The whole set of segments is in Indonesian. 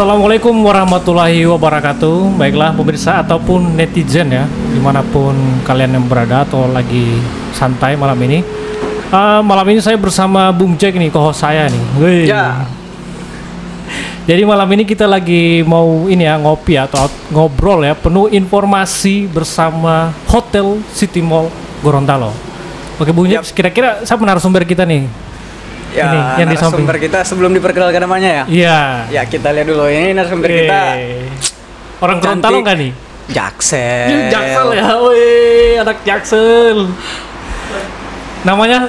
Assalamualaikum warahmatullahi wabarakatuh. Baiklah pemirsa ataupun netizen ya, dimanapun kalian yang berada atau lagi santai malam ini. Malam ini saya bersama Bung Jack nih, co-host saya nih. Wih. Ya. Jadi malam ini kita lagi mau ini ya, ngopi atau ngobrol ya, penuh informasi bersama Hotel City Mall Gorontalo. Oke Bung Jack, kira-kira siapa narasumber kita nih? Ya, ini yang di samping narasumber kita sebelum diperkenalkan namanya ya. Iya. Ya, kita lihat dulu ini narasumber kita. Orang Gorontalo nggak nih? Jaksel. Jaksel ya, woi, anak Jaksel. Namanya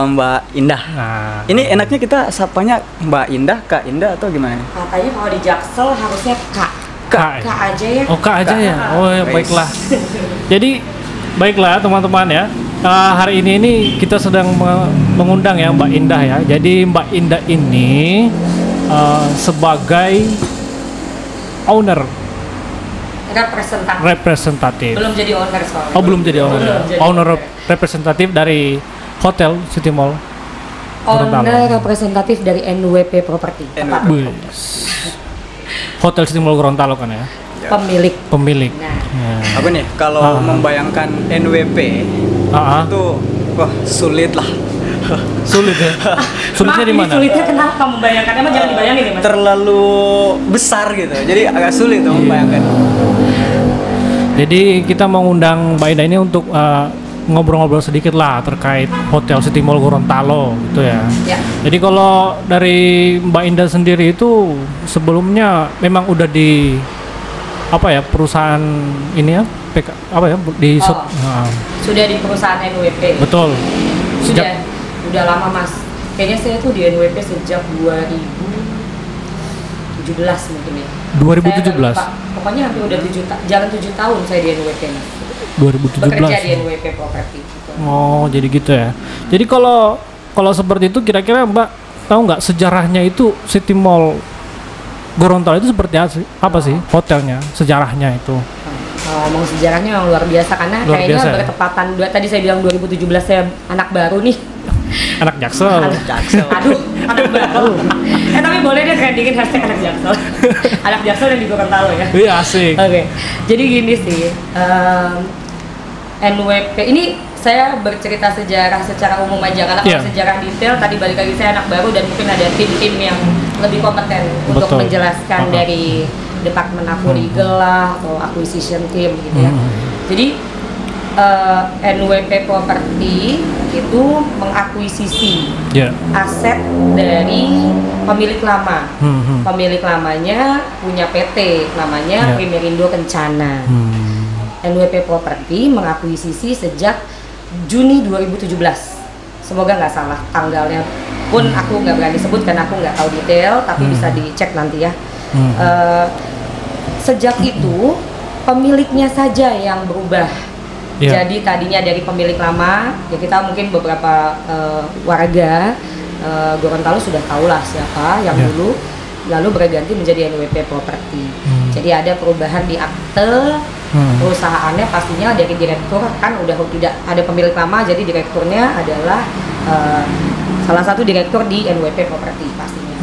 Mbak Indah. Nah, Ini enaknya kita sapanya Mbak Indah, Kak Indah atau gimana? Katanya kalau di Jaksel harusnya Kak. Kak. Kak aja ya. Oh, Kak aja ya. Oh, ya, Baik. baiklah. Jadi baiklah teman-teman ya. Hari ini kita sedang mengundang ya Mbak Indah ya. Jadi Mbak Indah ini sebagai owner representatif. Belum jadi owner soalnya. Oh, belum jadi owner. Belum jadi Owner representatif dari Hotel City Mall Gorontalo. Owner representatif dari NWP Property. Tepat. Bus. Hotel City Mall Gorontalo kan ya. Pemilik. Ya. Nah, Apa nih? Kalau membayangkan NWP itu wah sulit lah. Sulit ya. Sulitnya di Maaf, ini mana? Sulitnya kenapa membayangkan? Emang jangan dibayangin ya Mas. Terlalu besar gitu. Jadi agak sulit tuh membayangkan. Jadi kita mengundang Mbak Indah ini untuk ngobrol-ngobrol sedikit lah terkait Hotel City Mall Gorontalo gitu ya. Ya. Jadi kalau dari Mbak Indah sendiri itu sebelumnya memang udah di apa ya perusahaan ini ya apa ya di Sudah di perusahaan NWP. betul. Udah lama Mas. Kayaknya saya tuh di NWP sejak 2017 mungkin ya. 2017. Saya lupa. Pokoknya hampir udah jalan 7 tahun saya di NWP Mas. 2017. Bekerja di NWP Property gitu. Oh, jadi gitu ya. Jadi kalau seperti itu kira-kira Mbak tahu nggak sejarahnya itu City Mall Gorontalo itu seperti apa sih hotelnya, sejarahnya itu? Ngomong sejarahnya memang luar biasa karena Luar kayaknya biasa, ya? bertepatan tadi saya bilang 2017 saya anak baru nih. Anak Jaksel. Jaksel. Aduh, anak baru. Tapi boleh deh trendingin hashtag anak Jaksel. Anak Jaksel yang di Gorontalo ya. Iya asik. Oke. Jadi gini sih, NWP ini saya bercerita sejarah secara umum aja karena kalau sejarah detail tadi balik lagi saya anak baru dan mungkin ada tim-tim yang lebih kompeten untuk menjelaskan dari departemen aku legal lah atau acquisition team gitu ya. Jadi NWP Property itu mengakuisisi aset dari pemilik lama. Pemilik lamanya punya PT namanya Primerindo Kencana. NWP Property mengakuisisi sejak Juni 2017. Semoga nggak salah tanggalnya pun aku nggak berani sebut karena aku nggak tahu detail, tapi bisa dicek nanti ya. Sejak itu pemiliknya saja yang berubah. Jadi tadinya dari pemilik lama, ya kita mungkin beberapa warga Gorontalo sudah tahulah siapa yang dulu, lalu berganti menjadi NWP Property. Jadi ada perubahan di akte perusahaannya, pastinya dari direktur kan udah tidak ada pemilik lama, jadi direkturnya adalah salah satu direktur di NWP Property pastinya.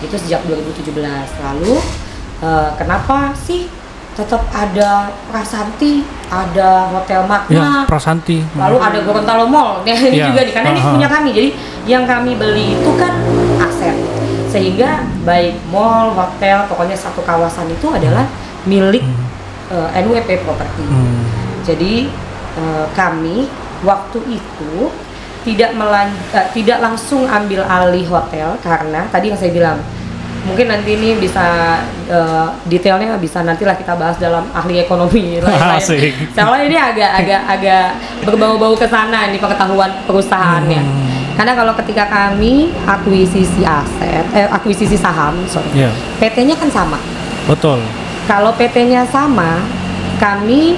Itu sejak 2017. Lalu kenapa sih tetap ada Prasanti, ada Hotel Magna, Prasanti, lalu ada Gorontalo Mall, ini juga karena ini punya kami. Jadi yang kami beli itu kan aset, sehingga baik mall, hotel, pokoknya satu kawasan itu adalah milik NWP Property. Jadi kami waktu itu tidak langsung ambil alih hotel karena tadi yang saya bilang. Mungkin nanti ini bisa detailnya bisa nantilah kita bahas dalam ahli ekonomi lain-lain. Soalnya ini agak berbau-bau ke sana nih pengetahuan perusahaannya. Karena kalau ketika kami akuisisi saham, PT-nya kan sama. Betul. Kalau PT-nya sama, kami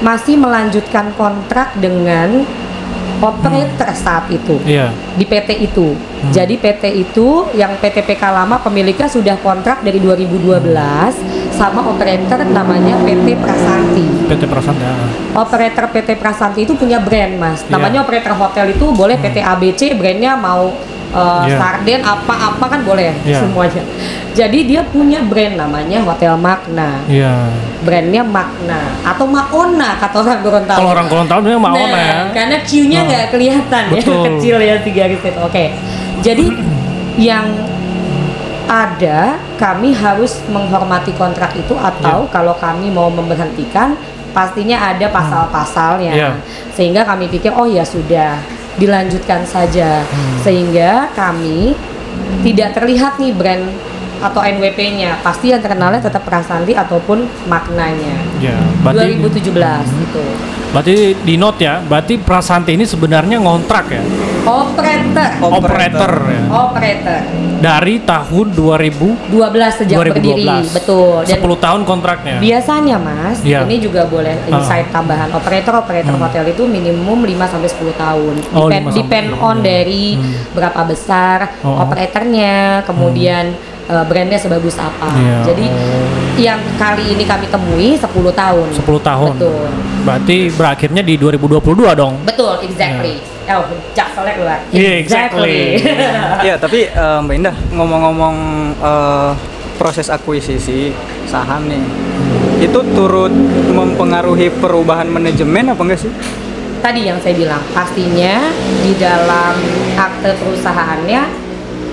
masih melanjutkan kontrak dengan operator saat itu di PT itu. Jadi PT itu yang PT PK lama pemiliknya sudah kontrak dari 2012 sama operator namanya PT Prasanti. PT Prasanti. Operator PT Prasanti itu punya brand Mas. Namanya operator hotel itu boleh PT ABC brandnya mau sarden apa-apa kan boleh semuanya. Jadi dia punya brand namanya Hotel Makna. Brandnya Makna atau Maona kata orang Gorontalo. Kalau orang Gorontalo namanya Maona ya. Karena Q-nya nggak kelihatan ya, kecil ya 3 garis itu. Oke. Jadi yang ada, kami harus menghormati kontrak itu atau kalau kami mau memberhentikan pastinya ada pasal-pasalnya. Sehingga kami pikir oh ya sudah dilanjutkan saja. Sehingga kami tidak terlihat nih brand atau NWP-nya, pasti yang terkenalnya tetap Prasanti ataupun Maknanya. 2017 itu. Berarti di note ya, berarti Prasanti ini sebenarnya ngontrak ya? Operator. Dari tahun 2012 sejak berdiri, betul. Dan 10 tahun kontraknya. Biasanya Mas, ini juga boleh insight tambahan. Operator hotel itu minimum 5 sampai 10 tahun. Depend on dari berapa besar operatornya, kemudian brandnya sebagus apa. Jadi yang kali ini kami temui 10 tahun. 10 tahun. Betul. Berarti berakhirnya di 2022 dong. Betul, exactly. Jakselnya keluar. Exactly. Ya, tapi Mbak Indah ngomong-ngomong proses akuisisi saham nih, itu turut mempengaruhi perubahan manajemen apa enggak sih? Tadi yang saya bilang, pastinya di dalam akte perusahaannya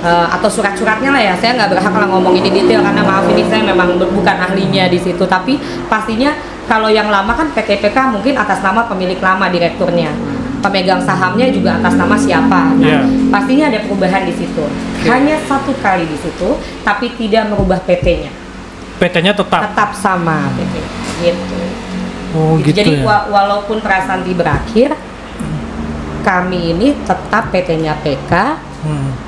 atau surat-suratnya lah ya, saya nggak berhak lah ngomong ini detail karena maaf ini saya memang bukan ahlinya di situ, tapi pastinya kalau yang lama kan PTPK mungkin atas nama pemilik lama, direkturnya, pemegang sahamnya juga atas nama siapa. Nah, pastinya ada perubahan di situ. Hanya 1 kali di situ, tapi tidak merubah PT-nya. PT-nya tetap sama PT. Gitu. Oh, gitu. Jadi ya? Walaupun Prasanti berakhir, kami ini tetap PT-nya PK.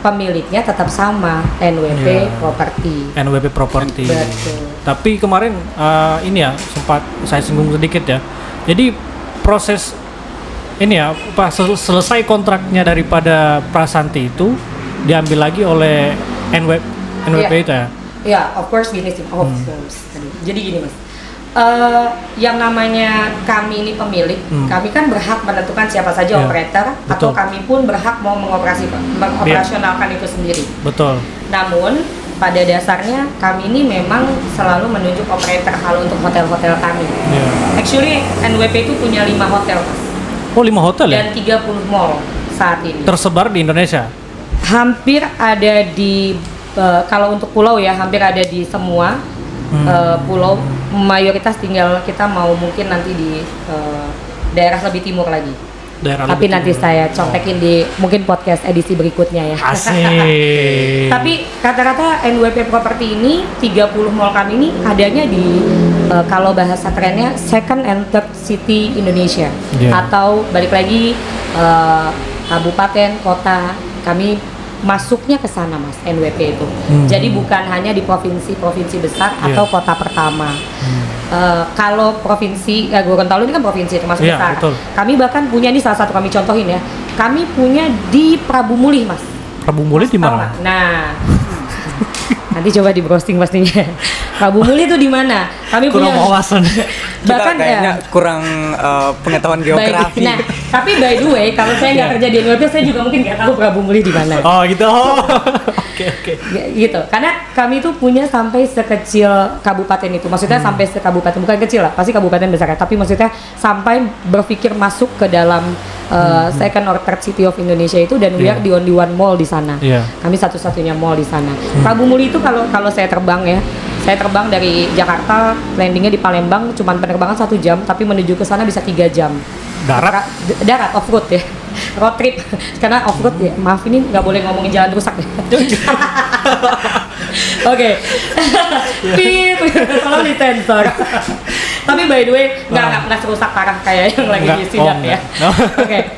Pemiliknya tetap sama, NWP Property. NWP Property. Betul. Tapi kemarin ini ya sempat saya singgung sedikit ya. Jadi proses ini ya, selesai kontraknya daripada Prasanti itu diambil lagi oleh NWP itu ya. Ya, of course gini sih. Jadi gini Mas. Yang namanya kami ini pemilik, kami kan berhak menentukan siapa saja operator, atau kami pun berhak mau mengoperasionalkan itu sendiri. Betul. Namun pada dasarnya kami ini memang selalu menunjuk operator kalau untuk hotel-hotel kami. Actually NWP itu punya 5 hotel Mas. Oh 5 hotel ya? Dan 30 mall saat ini. Tersebar di Indonesia? Hampir ada di, kalau untuk pulau ya hampir ada di semua pulau. Mayoritas tinggal kita mau mungkin nanti di daerah lebih timur lagi. Tapi nanti saya contekin di mungkin podcast edisi berikutnya ya. Asik. Tapi rata-rata NWP Property ini 30 mall kami ini adanya di kalau bahasa kerennya second and third city Indonesia. Atau balik lagi kabupaten, kota, kami masuknya ke sana Mas, NWP itu. Jadi bukan hanya di provinsi besar atau kota pertama. Kalau provinsi Gorontalo ini kan provinsi termasuk besar. Betul. Kami bahkan punya, ini salah satu kami contohin ya. Kami punya di Prabu Mulih Mas. Prabu Mulih di mana? Nah, nanti coba di browsing pastinya. Prabu Mulih itu di mana? Kami kurang punya wawasan. Bahkan kayaknya kurang pengetahuan geografi. Nah, tapi by the way, kalau saya nggak kerja di NWP, saya juga mungkin nggak tahu Prabu Mulih di mana. Oh gitu. Oke. Gitu. Karena kami itu punya sampai sekecil kabupaten itu. Maksudnya sampai sekabupaten, bukan kecil lah, pasti kabupaten besar ya. Tapi maksudnya sampai berpikir masuk ke dalam second or third city of Indonesia itu, dan we are the only one mall di sana. Kami satu-satunya mall di sana. Prabu Mulih itu kalau saya terbang ya. Saya terbang dari Jakarta, landingnya di Palembang, cuman penerbangan 1 jam, tapi menuju ke sana bisa 3 jam. Darat? Darat, off road ya, road trip. Karena off road ya, maaf ini nggak boleh ngomongin jalan rusak ya. Oke, pip, tolong disensor. Tapi by the way, nggak serusak parah kayak yang lagi di sidak ya. Oke.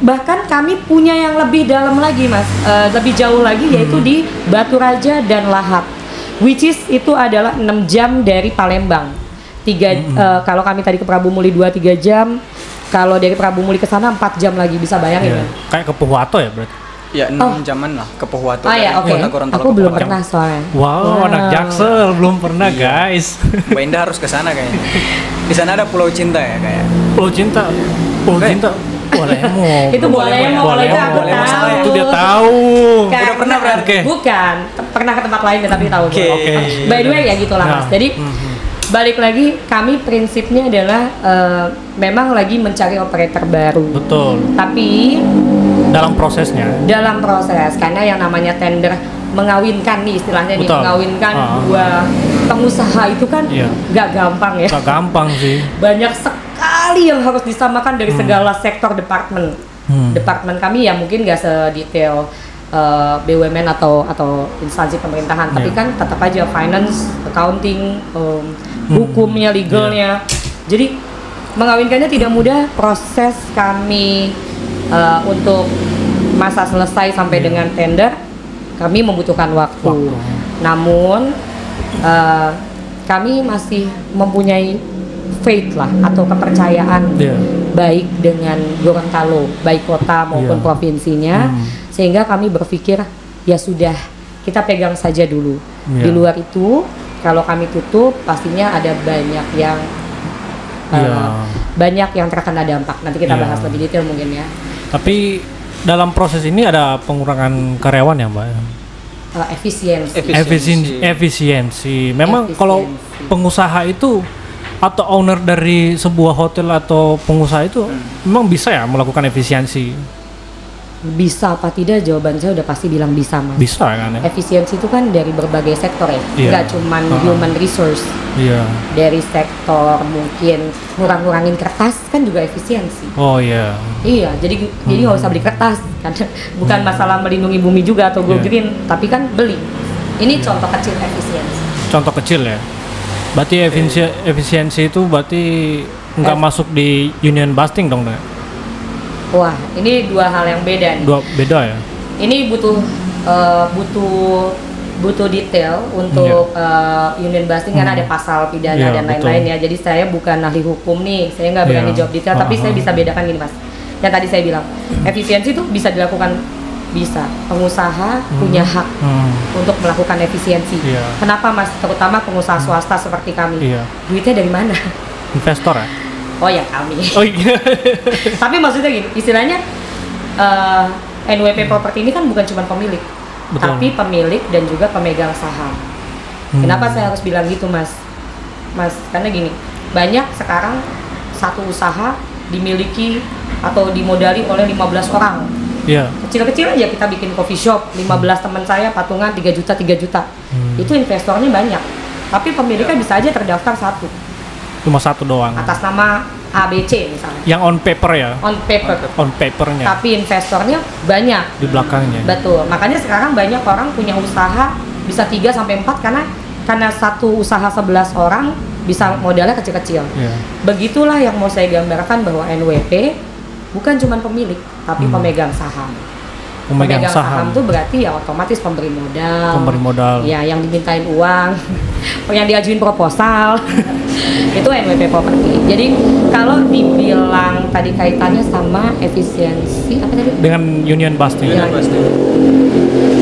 Bahkan kami punya yang lebih dalam lagi Mas, lebih jauh lagi, yaitu di Batu Raja dan Lahap. Which is itu adalah 6 jam dari Palembang. Kalau kami tadi ke Prabu Mulih 2-3 jam, kalau dari Prabu Mulih ke sana 4 jam lagi, bisa bayangin ya? Kayak ke Pohuwato ya berarti? Ya 6 jaman lah ke Pohuwato. Ya oke. Aku belum pernah soalnya. Wow, anak Jaksel belum pernah guys. Mbak Indah harus ke sana kayaknya. Di sana ada Pulau Cinta ya kayak. Pulau Cinta. Bolemo. Itu bolemo, kalau itu aku Bolemo. tahu. Itu dia tahu. Udah pernah berarti? Oke. Bukan, pernah ke tempat lain tapi tahu. Oke. Oke. By the way ya gitulah Nah, Mas. Jadi balik lagi, kami prinsipnya adalah memang lagi mencari operator baru. Betul. Tapi Dalam prosesnya. dalam proses, karena yang namanya tender mengawinkan nih istilahnya nih, Betul. mengawinkan Ah. dua pengusaha itu kan Iya. nggak gampang ya. Gak gampang sih. Banyak sekali yang harus disamakan dari segala sektor departemen. Departemen kami ya mungkin nggak sedetail BUMN atau instansi pemerintahan, tapi Iya. kan tetap aja finance, accounting, hukumnya, legalnya. Jadi mengawinkannya tidak mudah. Proses kami untuk masa selesai sampai dengan tender, kami membutuhkan waktu. Namun kami masih mempunyai faith lah atau kepercayaan Iya. baik dengan Gorontalo, baik kota maupun Iya. provinsinya, sehingga kami berpikir ya sudah, kita pegang saja dulu. Iya. Di luar itu kalau kami tutup pastinya ada banyak yang Iya. banyak yang terkena dampak. Nanti kita Iya. bahas lebih detail mungkin ya. Tapi dalam proses ini ada pengurangan karyawan ya, Mbak? Efisiensi. Efisiensi. Memang Efisiensi. kalau pengusaha itu atau owner dari sebuah hotel atau pengusaha itu memang bisa ya melakukan efisiensi. Bisa apa tidak, jawaban saya udah pasti bilang bisa Mas. Bisa kan ya? Efisiensi itu kan dari berbagai sektor ya, Iya. nggak cuman human resource. Iya. Dari sektor mungkin ngurangin kertas kan juga efisiensi. Oh iya. Iya, jadi nggak usah beli kertas karena bukan masalah melindungi bumi juga atau go Iya. green, tapi kan beli. Ini contoh kecil efisiensi. Contoh kecil ya. Berarti efisiensi itu berarti nggak masuk di union busting dong, Dek? Wah, ini dua hal yang beda nih. Beda ya? Ini butuh detail untuk union busting karena ada pasal pidana Iya, dan betul. lain-lain ya. Jadi saya bukan ahli hukum nih, saya nggak berani Iya. jawab detail, tapi saya bisa bedakan gini Mas. Yang tadi saya bilang, efisiensi itu bisa dilakukan, bisa. Pengusaha punya hak untuk melakukan efisiensi. Iya. Kenapa Mas? Terutama pengusaha swasta seperti kami. Iya. Duitnya dari mana? Investor ya? Oh ya kami. Oh iya. Tapi maksudnya gini, istilahnya NWP Property ini kan bukan cuma pemilik, Betul. tapi pemilik dan juga pemegang saham. Kenapa saya harus bilang gitu Mas? Karena gini, banyak sekarang satu usaha dimiliki atau dimodali oleh 15 orang. Iya. Kecil-kecil aja kita bikin coffee shop, 15 teman saya patungan 3 juta. Itu investornya banyak. Tapi pemiliknya bisa aja terdaftar satu Cuma satu doang. atas nama ABC misalnya. Yang on paper ya? On paper. On papernya. Tapi investornya banyak. Di belakangnya. Betul. Makanya sekarang banyak orang punya usaha bisa 3 sampai 4 karena satu usaha 11 orang bisa modalnya kecil-kecil. Iya. Begitulah yang mau saya gambarkan bahwa NWP bukan cuma pemilik, tapi pemegang saham. Pemegang saham. itu berarti ya otomatis pemberi modal. Pemberi modal. Ya, yang dimintain uang, yang diajuin proposal. Itu NWP Property. Jadi kalau dibilang tadi kaitannya sama efisiensi apa tadi? Dengan union busting. Iya.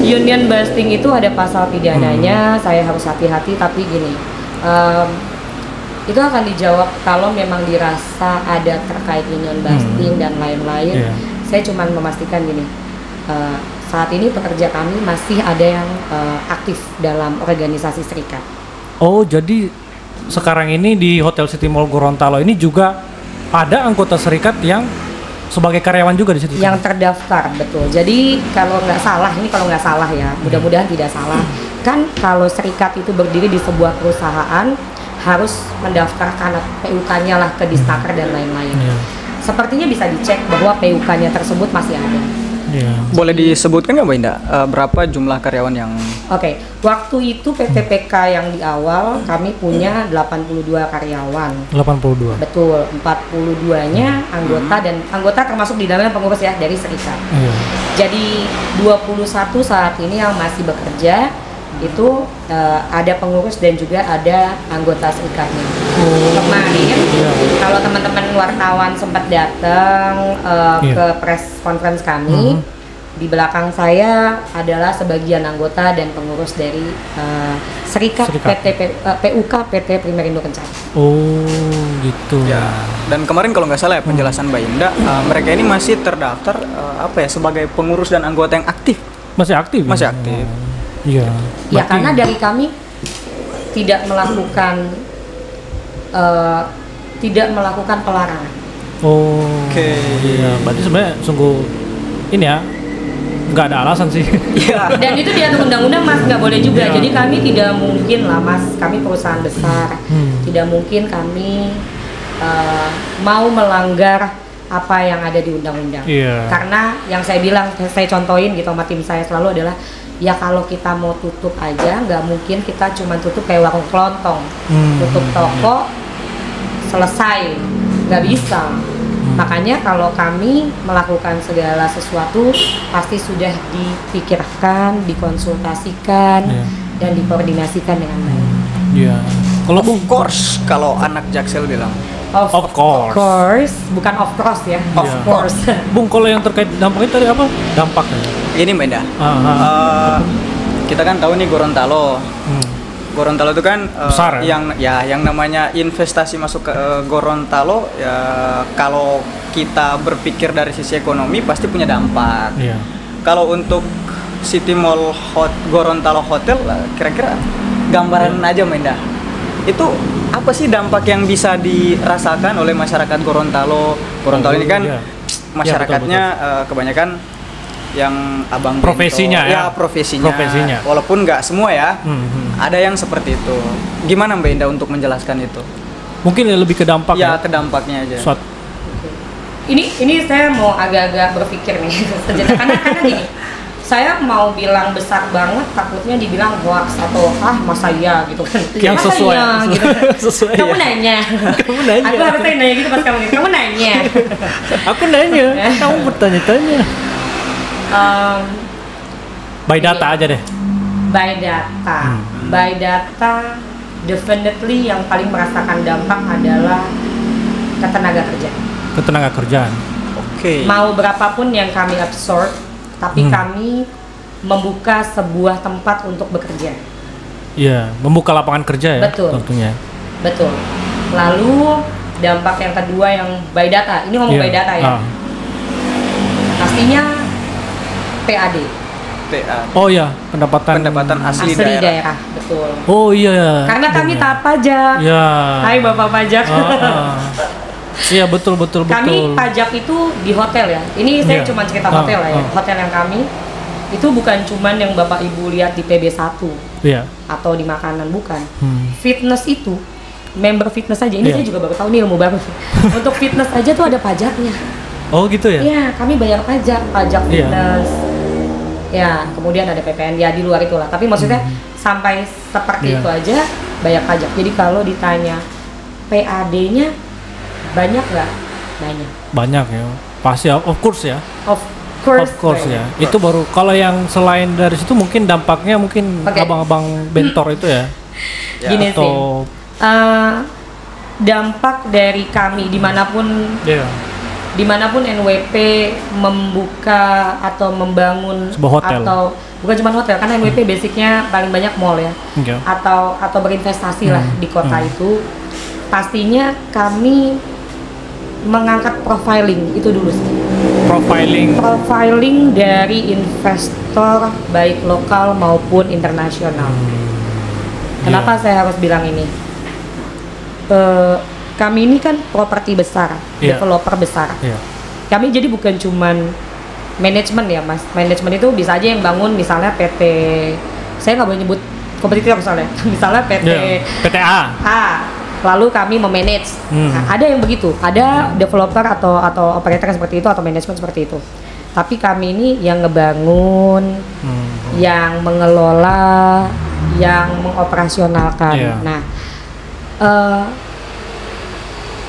Union busting itu ada pasal pidananya, saya harus hati-hati, tapi gini, itu akan dijawab kalau memang dirasa ada terkait union busting dan lain-lain. Iya. Saya cuma memastikan gini, saat ini pekerja kami masih ada yang aktif dalam organisasi serikat. Oh, jadi sekarang ini di Hotel City Mall Gorontalo ini juga ada anggota serikat yang sebagai karyawan juga di situ. Yang terdaftar, betul. Jadi kalau nggak salah ya, mudah-mudahan tidak salah. Kan kalau serikat itu berdiri di sebuah perusahaan harus mendaftarkan PUK-nya lah ke Disnaker dan lain-lain. Iya. Sepertinya bisa dicek bahwa PUK-nya tersebut masih ada. Iya. Boleh disebutkan nggak Mbak Indah berapa jumlah karyawan yang Oke, waktu itu PTPK yang di awal kami punya 82 karyawan. 82. Betul, 42-nya anggota dan anggota termasuk di dalamnya pengurus ya dari serikat. Iya. Jadi 21 saat ini yang masih bekerja itu ada pengurus dan juga ada anggota serikatnya. Kemarin kalau teman-teman wartawan sempat datang ke press conference kami, di belakang saya adalah sebagian anggota dan pengurus dari serikat. PUK PT Primerindo Kencana. Oh, gitu. Ya. Dan kemarin kalau nggak salah ya penjelasan Mbak Indah, mereka ini masih terdaftar sebagai pengurus dan anggota yang aktif. Masih aktif. Masih aktif. Iya. Ya karena dari kami tidak melakukan pelarangan. Oke. Iya, berarti sebenarnya sungguh ini ya, nggak ada alasan sih. Iya. Dan itu diatur undang-undang Mas, nggak boleh juga. Jadi kami tidak mungkin lah Mas, kami perusahaan besar, tidak mungkin kami mau melanggar apa yang ada di undang-undang. Karena yang saya bilang, saya contohin gitu sama tim saya selalu adalah, ya kalau kita mau tutup aja, nggak mungkin kita cuma tutup kayak warung kelontong, tutup toko, selesai, nggak bisa. Makanya kalau kami melakukan segala sesuatu pasti sudah dipikirkan, dikonsultasikan, dan dikoordinasikan dengan baik. Iya. Kalau Of course, kalau anak Jaksel bilang. Of course. Bukan of course ya. Of course. Bung, kalau yang terkait dampaknya tadi apa? Dampaknya? Ini beda. Kita kan tahu nih Gorontalo. Gorontalo itu kan besar, yang namanya investasi masuk ke Gorontalo ya, kalau kita berpikir dari sisi ekonomi pasti punya dampak. Kalau untuk City Mall Gorontalo Hotel, kira-kira gambaran aja Mendah. Itu apa sih dampak yang bisa dirasakan oleh masyarakat Gorontalo? Gorontalo ini kan masyarakatnya kebanyakan yang abang profesinya bento, profesinya. Walaupun nggak semua ya, ada yang seperti itu. Gimana Mbak Indah untuk menjelaskan itu? Mungkin lebih ke dampak ya. Ke dampaknya aja. Ini saya mau agak-agak berpikir nih sejenak karena gini, saya mau bilang besar banget takutnya dibilang hoax atau masa iya gitu kan. Yang masa sesuai, iya, gitu. sesuai. Kamu nanya. Aku harusnya nanya gitu pas kamu nanya. Aku nanya. Kamu bertanya-tanya. By data aja deh. By data, definitely yang paling merasakan dampak adalah ketenaga kerjaan. Oke. Mau berapapun yang kami absorb, tapi kami membuka sebuah tempat untuk bekerja. Iya, membuka lapangan kerja ya. Betul. Tentunya. Betul. Lalu dampak yang kedua yang by data, ini ngomong by data ya. Pastinya PAD. Oh iya, pendapatan asli daerah. Betul. Oh iya. Karena kami taat pajak. Ya. Hai Bapak pajak. Iya betul. Kami pajak itu di hotel ya. Ini saya cuma cerita hotel ya. Hotel yang kami itu bukan cuman yang Bapak Ibu lihat di PB1 atau di makanan, bukan. Fitness itu, member fitness aja. Ini saya juga baru tahu nih ilmu baru. Untuk fitness aja tuh ada pajaknya. Oh gitu ya? Iya, kami bayar pajak fitness. Ya, kemudian ada PPN ya di luar itulah. Tapi maksudnya sampai seperti itu aja bayar pajak. Jadi kalau ditanya PAD-nya banyak nggak? Banyak ya. Pasti of course ya. Of course ya. Itu baru kalau yang selain dari situ mungkin dampaknya mungkin abang-abang bentor itu ya. Gini sih. Dampak dari kami dimanapun NWP membuka atau membangun sebuah hotel, atau bukan cuma hotel, karena NWP basicnya paling banyak mall ya, atau berinvestasi lah di kota itu, pastinya kami mengangkat profiling itu dulu sih. Profiling dari investor baik lokal maupun internasional. Kenapa saya harus bilang ini? Kami ini kan properti besar, developer besar. Kami jadi bukan cuman manajemen ya Mas. Manajemen itu bisa aja yang bangun misalnya PT, saya nggak boleh nyebut kompetitor misalnya PTA. Lalu kami memanage. Ada yang begitu, ada developer atau operator seperti itu atau manajemen seperti itu. Tapi kami ini yang ngebangun, yang mengelola, yang mengoperasionalkan. Nah,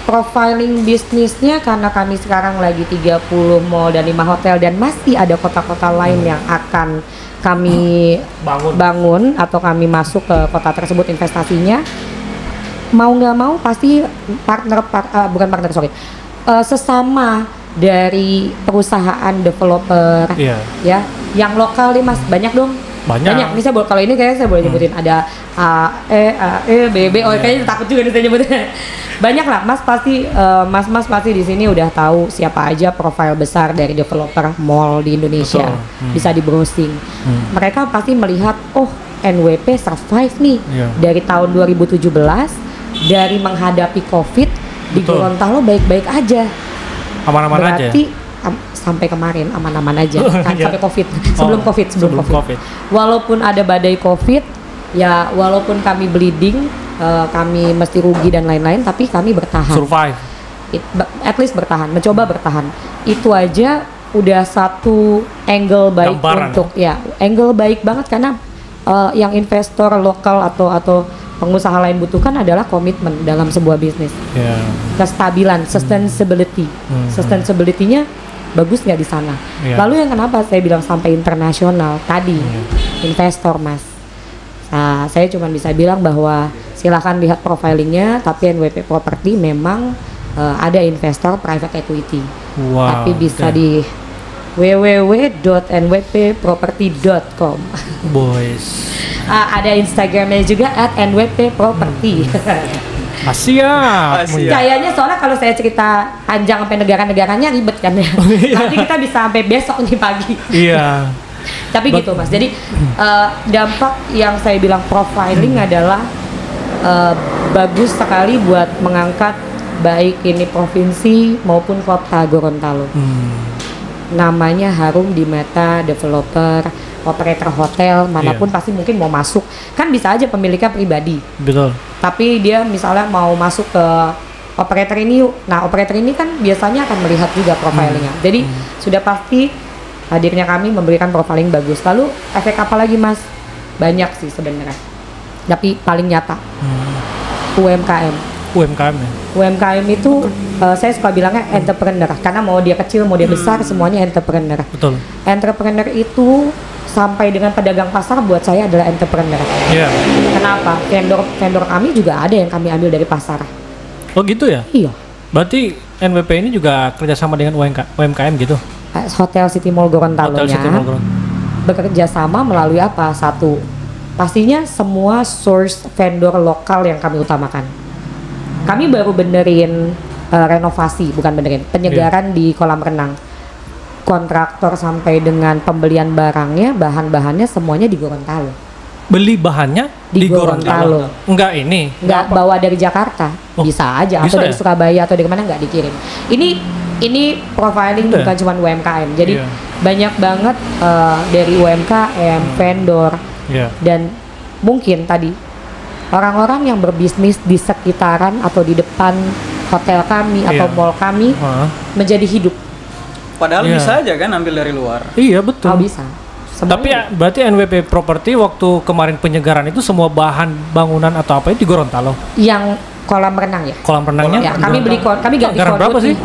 profiling bisnisnya karena kami sekarang lagi 30 mall dan 5 hotel dan masih ada kota-kota lain yang akan kami bangun atau kami masuk ke kota tersebut investasinya, mau nggak mau pasti sesama dari perusahaan developer ya yang lokal nih Mas, banyak dong Banyak. Ini kalau ini kayaknya saya boleh nyebutin ada A, E, B, B. Kayaknya takut juga nih saya nyebutnya. Banyak lah, Mas pasti Mas pasti di sini udah tahu siapa aja profil besar dari developer mall di Indonesia. Bisa di browsing. Mereka pasti melihat, oh NWP survive nih dari tahun 2017 dari menghadapi COVID di Gorontalo baik-baik aja. Aman-aman aja. Berarti sampai kemarin aman-aman aja kan sampai COVID. Sebelum COVID. Walaupun ada badai COVID, ya walaupun kami bleeding, kami mesti rugi dan lain-lain, tapi kami bertahan. Survive. At least bertahan, mencoba bertahan. Itu aja udah satu angle baik Gambaran. untuk angle baik banget karena yang investor lokal atau pengusaha lain butuhkan adalah komitmen dalam sebuah bisnis. Kestabilan, sustainability. Sustainability-nya bagus nggak di sana. Lalu yang kenapa saya bilang sampai internasional tadi, investor Mas. Nah, saya cuma bisa bilang bahwa silakan lihat profilingnya, tapi NWP Property memang ada investor private equity. Tapi bisa di www.nwpproperty.com. Boys. Ada Instagramnya juga @nwpproperty. Siap. Kayaknya soalnya kalau saya cerita panjang sampai negara-negaranya ribet kan ya. Nanti kita bisa sampai besok nih pagi. Iya. Tapi gitu Mas. Jadi dampak yang saya bilang profiling adalah bagus sekali buat mengangkat baik ini provinsi maupun kota Gorontalo. Namanya harum di mata developer, operator hotel manapun pasti mungkin mau masuk. Kan bisa aja pemiliknya pribadi. Betul. Tapi dia misalnya mau masuk ke operator ini, nah operator ini kan biasanya akan melihat juga profilingnya. Jadi sudah pasti hadirnya kami memberikan profiling bagus. Lalu efek apa lagi Mas? Banyak sih sebenarnya. Tapi paling nyata UMKM. UMKM itu saya suka bilangnya entrepreneur karena mau dia kecil mau dia besar semuanya entrepreneur. Betul. Entrepreneur itu sampai dengan pedagang pasar buat saya adalah entrepreneur. Kenapa? Vendor kami juga ada yang kami ambil dari pasar. Oh gitu ya? Iya. Berarti NWP ini juga kerjasama dengan UMKM gitu? Hotel City Mall Gorontalo-nya bekerja sama melalui apa? Satu, pastinya semua source vendor lokal yang kami utamakan. Kami baru benerin renovasi, bukan benerin, penyegaran di kolam renang. Kontraktor sampai dengan pembelian barangnya, bahan-bahannya semuanya di Gorontalo. Beli bahannya di Gorontalo? Enggak ini? Enggak bawa dari Jakarta, bisa aja. Atau dari Surabaya atau dari mana nggak dikirim. Ini profiling bukan cuma UMKM, jadi banyak banget dari UMKM, vendor, dan mungkin tadi orang-orang yang berbisnis di sekitaran atau di depan hotel kami atau mall kami menjadi hidup. Padahal bisa aja kan ambil dari luar. Iya betul. Bisa. Semuanya. Tapi berarti NWP Property waktu kemarin penyegaran itu semua bahan bangunan atau apa itu di Gorontalo? Yang kolam renang ya. Kolam renangnya? Ya, kami ganti konduit berapa sih?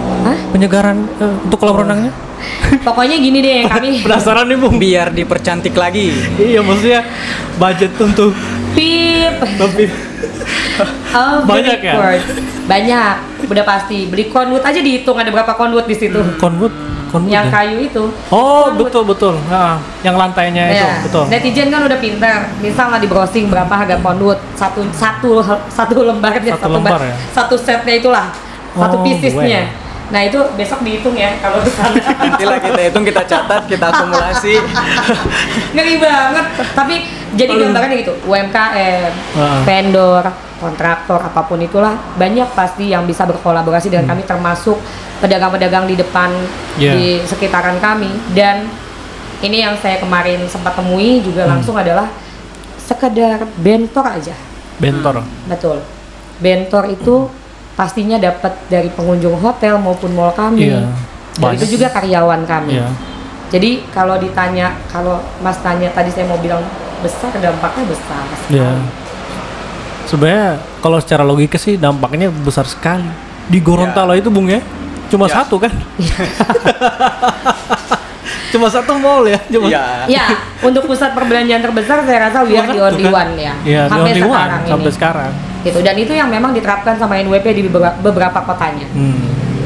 Penyegaran untuk kolam renangnya? Pokoknya gini deh, kami penasaran nih Bung. Biar dipercantik lagi. Iya, maksudnya budget untuk Pip. Banyak ya? Banyak, udah pasti. Beli konduit aja dihitung ada berapa konduit di situ. Konduit yang kayu itu. Oh, betul. Nah, yang lantainya itu, betul. Netizen kan udah pintar. Misalnya di browsing berapa harga konduit satu lembarnya, satu setnya itulah, satu piecesnya. Nah itu besok dihitung ya kalau ke sana. Nantilah kita hitung, kita catat, kita akumulasi. Ngeri banget. Tapi jadi gambarannya gitu, UMKM, vendor, kontraktor, apapun itulah banyak pasti yang bisa berkolaborasi dengan kami, termasuk pedagang-pedagang di depan di sekitaran kami. Dan ini yang saya kemarin sempat temui juga langsung adalah sekedar bentor aja. Bentor. Betul. Bentor itu pastinya dapat dari pengunjung hotel maupun mall kami. Dan itu juga karyawan kami. Jadi kalau ditanya, kalau Mas tanya tadi saya mau bilang besar, dampaknya besar sekali. Sebenarnya kalau secara logika sih dampaknya besar sekali. Di Gorontalo itu Bung ya, cuma satu kan? Cuma satu mall ya? Ya, untuk pusat perbelanjaan terbesar saya rasa we are the only one ya. Sampai sekarang. Gitu. Dan itu yang memang diterapkan sama NWP di beberapa kotanya.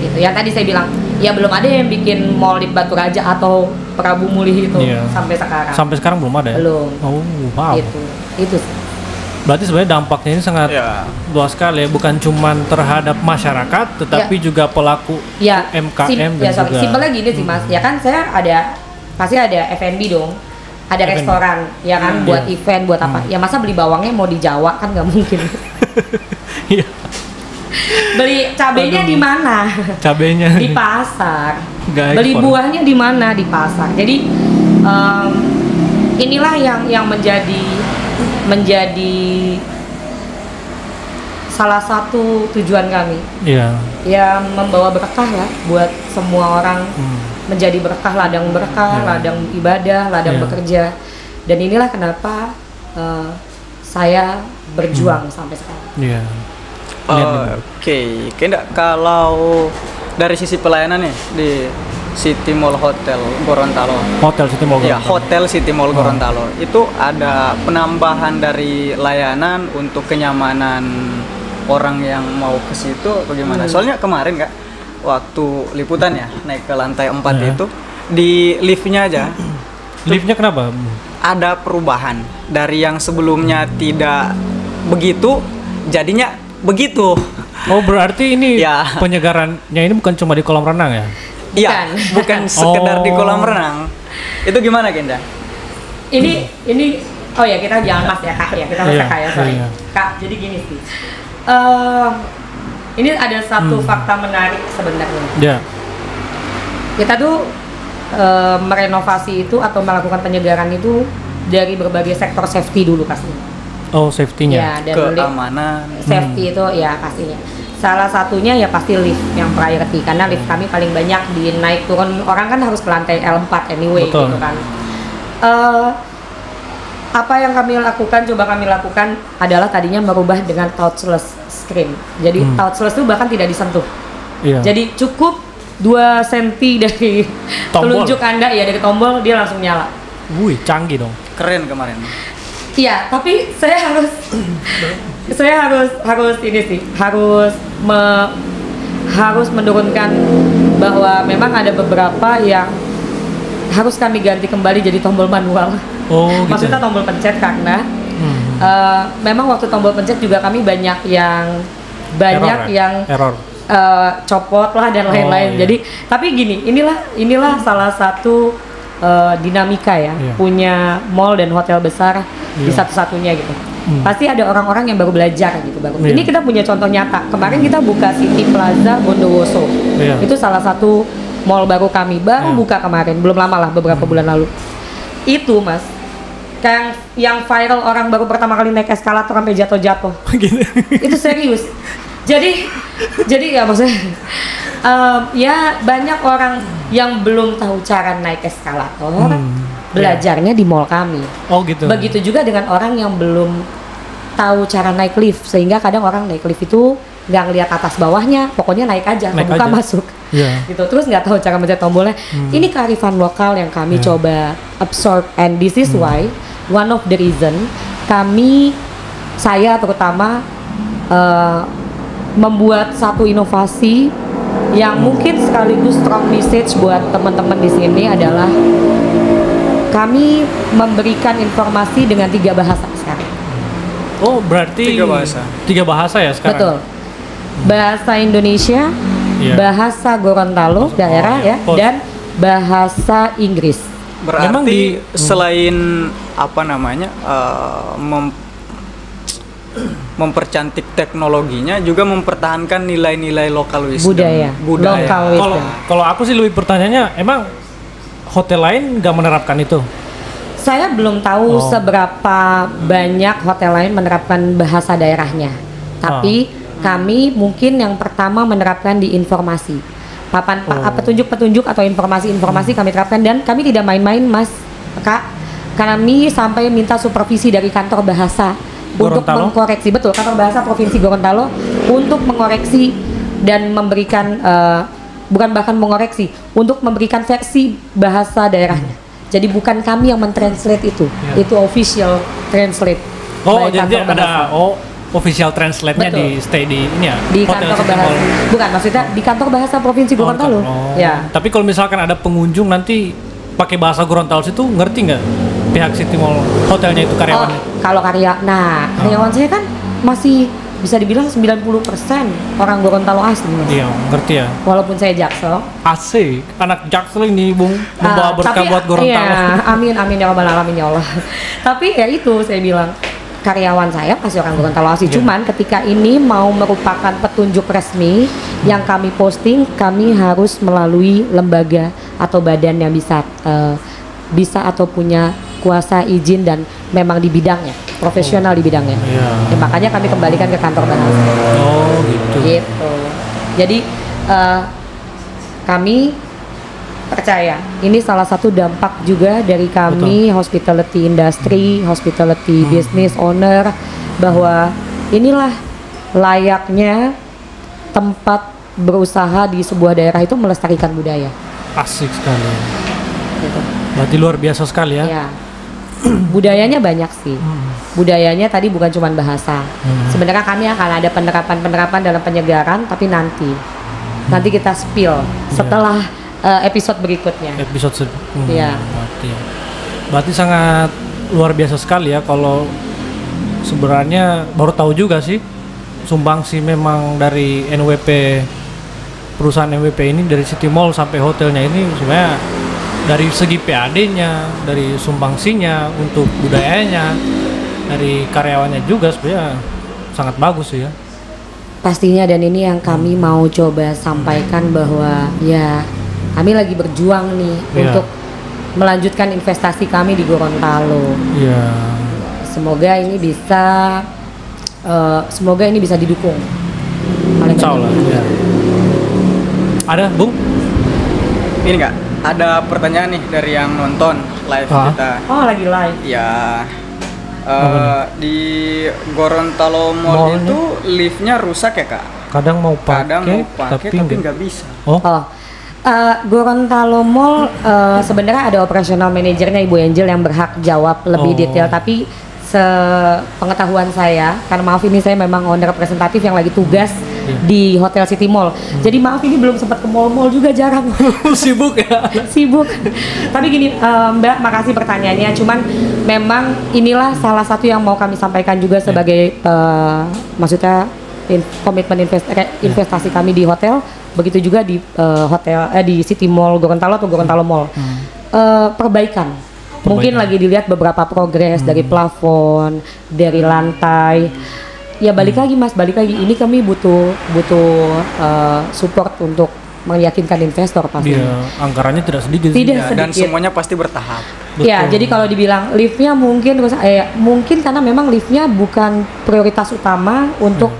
Gitu. Yang tadi saya bilang Ya belum ada yang bikin mall di Batu Raja atau Prabu Mulih itu sampai sekarang. Sampai sekarang belum ada ya? Belum. Oh, wow. Itu. Berarti sebenarnya dampaknya ini sangat luas sekali ya, bukan cuma terhadap masyarakat, tetapi juga pelaku UMKM dan juga. Simpelnya gini sih Mas, ya kan saya pasti ada F&B dong, ada F&B. Restoran, ya kan buat event, buat apa? Ya masa beli bawangnya mau di Jawa kan nggak mungkin. Beli cabenya di mana? Cabenya di pasar. Beli buahnya di mana? Di pasar. Jadi inilah yang menjadi salah satu tujuan kami. Ya membawa berkah ya buat semua orang, menjadi berkah, ladang berkah, ladang ibadah, ladang bekerja. Dan inilah kenapa saya berjuang sampai sekarang. Oke, Kenda, kalau dari sisi pelayanan nih di City Mall Hotel Gorontalo. Hotel City Mall Gorontalo. Ya, Hotel City Mall Gorontalo. Itu ada penambahan dari layanan untuk kenyamanan orang yang mau ke situ bagaimana? Soalnya kemarin Kak, waktu liputan ya, naik ke lantai 4 itu di liftnya aja. Liftnya kenapa? Ada perubahan dari yang sebelumnya tidak begitu, jadinya begitu. Oh, berarti ini penyegarannya ini bukan cuma di kolam renang ya? Iya, bukan sekedar di kolam renang. Itu gimana, Kenda? Ini oh ya, kita jangan Mas ya Kak ya, kita Mas Kak ya, sorry. Kak, jadi gini sih. Ini ada satu fakta menarik sebenarnya. Kita tuh merenovasi itu atau melakukan penyegaran itu dari berbagai sektor safety dulu pastinya. Oh, safety-nya. Ya, dan keamanan. Safety itu ya pastinya. Salah satunya ya pasti lift yang priority, karena lift kami paling banyak di naik turun orang kan harus ke lantai L4 anyway. Betul. Gitu kan. Apa yang kami lakukan adalah tadinya merubah dengan touchless screen. Jadi touchless itu bahkan tidak disentuh. Jadi cukup 2 cm dari telunjuk Anda ya, dari tombol dia langsung nyala. Wih, canggih dong. Keren kemarin. Iya, tapi saya harus ini sih, harus menurunkan bahwa memang ada beberapa yang harus kami ganti kembali jadi tombol manual. Oh, gitu. Maksudnya tombol pencet karena memang waktu tombol pencet juga kami banyak yang error. Copot lah dan lain-lain. Jadi tapi gini, inilah salah satu dinamika ya, punya mall dan hotel besar di satu-satunya gitu. Pasti ada orang-orang yang baru belajar gitu baru. Ini kita punya contoh nyata. Kemarin kita buka City Plaza Bondowoso. Itu salah satu mall baru kami, baru buka kemarin, belum lama lah, beberapa bulan lalu. Itu Mas, yang viral orang baru pertama kali naik eskalator sampai jatuh-jatuh. Gitu. Itu serius. Jadi ya maksudnya ya banyak orang yang belum tahu cara naik eskalator, belajarnya di mall kami. Oh gitu. Begitu juga dengan orang yang belum tahu cara naik lift, sehingga kadang orang naik lift itu nggak ngeliat atas bawahnya, pokoknya naik aja, buka masuk. Gitu. Terus nggak tahu cara mencet tombolnya. Ini kearifan lokal yang kami coba absorb, and this is why one of the reason saya terutama membuat satu inovasi yang mungkin sekaligus strong message buat teman-teman di sini adalah kami memberikan informasi dengan 3 bahasa sekarang. Oh, berarti 3 bahasa ya sekarang? Betul. Bahasa Indonesia, bahasa Gorontalo daerah dan bahasa Inggris. Berarti selain apa namanya mempercantik teknologinya, juga mempertahankan nilai-nilai lokal wisdom. Budaya. Kalau aku sih lebih pertanyaannya, emang hotel lain nggak menerapkan itu? Saya belum tahu seberapa banyak hotel lain menerapkan bahasa daerahnya. Tapi kami mungkin yang pertama menerapkan di informasi. Petunjuk-petunjuk atau informasi-informasi kami terapkan, dan kami tidak main-main Mas Kak. Kami sampai minta supervisi dari kantor bahasa untuk mengkoreksi, betul, kantor bahasa Provinsi Gorontalo untuk mengoreksi dan memberikan untuk memberikan versi bahasa daerahnya. Jadi bukan kami yang mentranslate itu official translate. Oh, jadi ada official translate-nya di stay di ini ya. Di kantor bahasa. Bukan, maksudnya di kantor bahasa Provinsi Gorontalo. Ya. Tapi kalau misalkan ada pengunjung nanti pakai bahasa Gorontalo itu ngerti nggak pihak City Mall hotelnya itu karyawannya? Kalau karyawan saya kan masih bisa dibilang 90% orang Gorontalo asli, Mas. Iya, ngerti ya. Walaupun saya Jaksel. Asik, anak Jaksel ini Bung membawa berkah buat Gorontalo. Iya, amin ya rabbal alamin ya Allah. Tapi ya itu saya bilang karyawan saya pasti orang Gorontalo asli. Cuman ketika ini mau merupakan petunjuk resmi yang kami posting, kami harus melalui lembaga atau badan yang bisa atau punya kuasa izin dan memang di bidangnya, profesional di bidangnya. Ya, makanya kami kembalikan ke kantor bahasa. Oh gitu. Gitu. Jadi kami percaya ini salah satu dampak juga dari kami hospitality industry, hospitality business owner, bahwa inilah layaknya tempat berusaha di sebuah daerah itu melestarikan budaya. Asik sekali. Gitu. Berarti luar biasa sekali ya. Ya. Budayanya banyak sih. Budayanya tadi bukan cuma bahasa. Sebenarnya kami akan ada penerapan dalam penyegaran, tapi nanti kita spill setelah episode berikutnya. Ya. Berarti sangat luar biasa sekali ya. Kalau sebenarnya baru tahu juga sih sumbangsi memang dari NWP, perusahaan NWP ini dari City Mall sampai hotelnya ini sebenarnya dari segi PAD-nya, dari sumbangsinya untuk budayanya, dari karyawannya juga sebenarnya sangat bagus sih ya. Pastinya, dan ini yang kami mau coba sampaikan bahwa ya kami lagi berjuang nih untuk melanjutkan investasi kami di Gorontalo. Semoga ini bisa didukung. Insya Allah. Ya. Ada, Bung? Ini enggak? Ada pertanyaan nih dari yang nonton live kita. Oh, lagi live. Ya. Di Gorontalo Mall itu liftnya rusak ya, Kak? Kadang mau pakai tapi nggak bisa. Gorontalo Mall sebenarnya ada operational manajernya Ibu Angel yang berhak jawab lebih detail, tapi sepengetahuan saya, karena maaf ini saya memang owner representatif yang lagi tugas di Hotel City Mall. Jadi maaf ini belum sempat ke mall-mall juga, jarang. Sibuk ya? Sibuk. Tapi gini Mbak, makasih pertanyaannya. Cuman memang inilah salah satu yang mau kami sampaikan juga sebagai maksudnya komitmen investasi kami di hotel. Begitu juga di di City Mall Gorontalo atau Gorontalo Mall. Perbaikan. Mungkin lagi dilihat beberapa progres dari plafon, dari lantai. Ya balik lagi Mas, ini kami butuh support untuk meyakinkan investor pasti. Iya, anggarannya tidak sedikit. Dan semuanya pasti bertahap. Ya, jadi kalau dibilang liftnya mungkin karena memang liftnya bukan prioritas utama untuk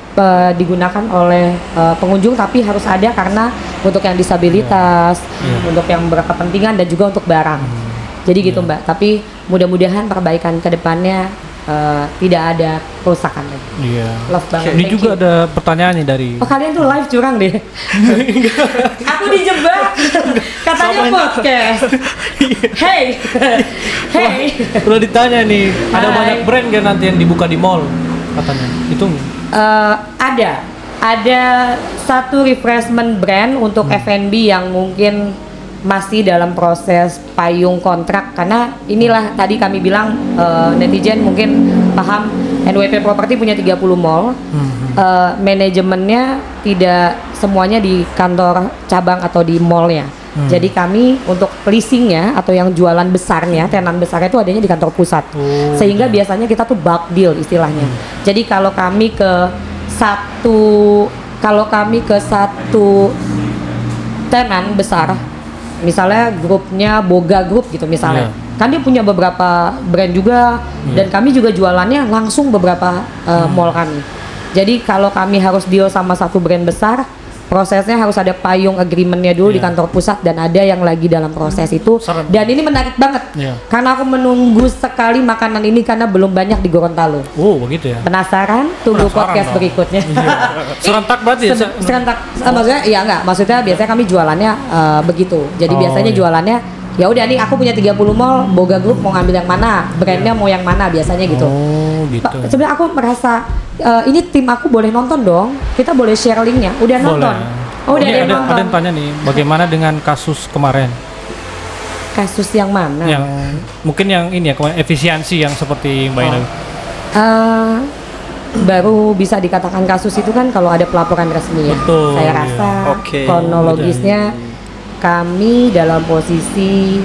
digunakan oleh pengunjung, tapi harus ada karena untuk yang disabilitas, untuk yang berkepentingan dan juga untuk barang. Jadi gitu Mbak. Tapi mudah-mudahan perbaikan ke depannya tidak ada kerusakan lagi. Iya. Love banget. Ini juga ada pertanyaan nih dari. Oh, kalian tuh live curang deh. Aku dijebak. Katanya podcast. Hey. Udah ditanya nih, ada banyak brand kan nanti yang dibuka di mall katanya. Itu ada satu refreshment brand untuk F&B yang mungkin masih dalam proses payung kontrak, karena inilah tadi kami bilang netizen mungkin paham NWP Property punya 30 mall. Manajemennya tidak semuanya di kantor cabang atau di mallnya. Jadi kami untuk leasingnya atau yang jualan besarnya, tenan besarnya itu adanya di kantor pusat. Sehingga biasanya kita tuh bulk deal istilahnya. Jadi kalau kami ke satu tenan besar, misalnya grupnya Boga Group gitu misalnya, kan dia punya beberapa brand juga, dan kami juga jualannya langsung beberapa mall kami. Jadi kalau kami harus deal sama satu brand besar, prosesnya harus ada payung agreementnya dulu di kantor pusat, dan ada yang lagi dalam proses itu. Dan ini menarik banget karena aku menunggu sekali makanan ini karena belum banyak di Gorontalo. Oh begitu ya. Penasaran? Tunggu podcast berikutnya. Serentak berarti ya? Serentak, maksudnya ya enggak, maksudnya biasanya kami jualannya begitu. Jadi biasanya jualannya ya udah nih aku punya 30 mall, Boga Group mau ngambil yang mana, brandnya mau yang mana, biasanya gitu. gitu. Sebenarnya aku merasa ini tim aku boleh nonton dong. Kita boleh share linknya. Udah boleh. Nonton? Oh, udah ada nonton. Ada yang tanya nih, bagaimana dengan kasus kemarin? Kasus yang mana? Yang mungkin yang ini ya, efisiensi yang seperti Mbak Indah. Baru bisa dikatakan kasus itu kan kalau ada pelaporan resmi ya. Betul, saya rasa kronologisnya kami dalam posisi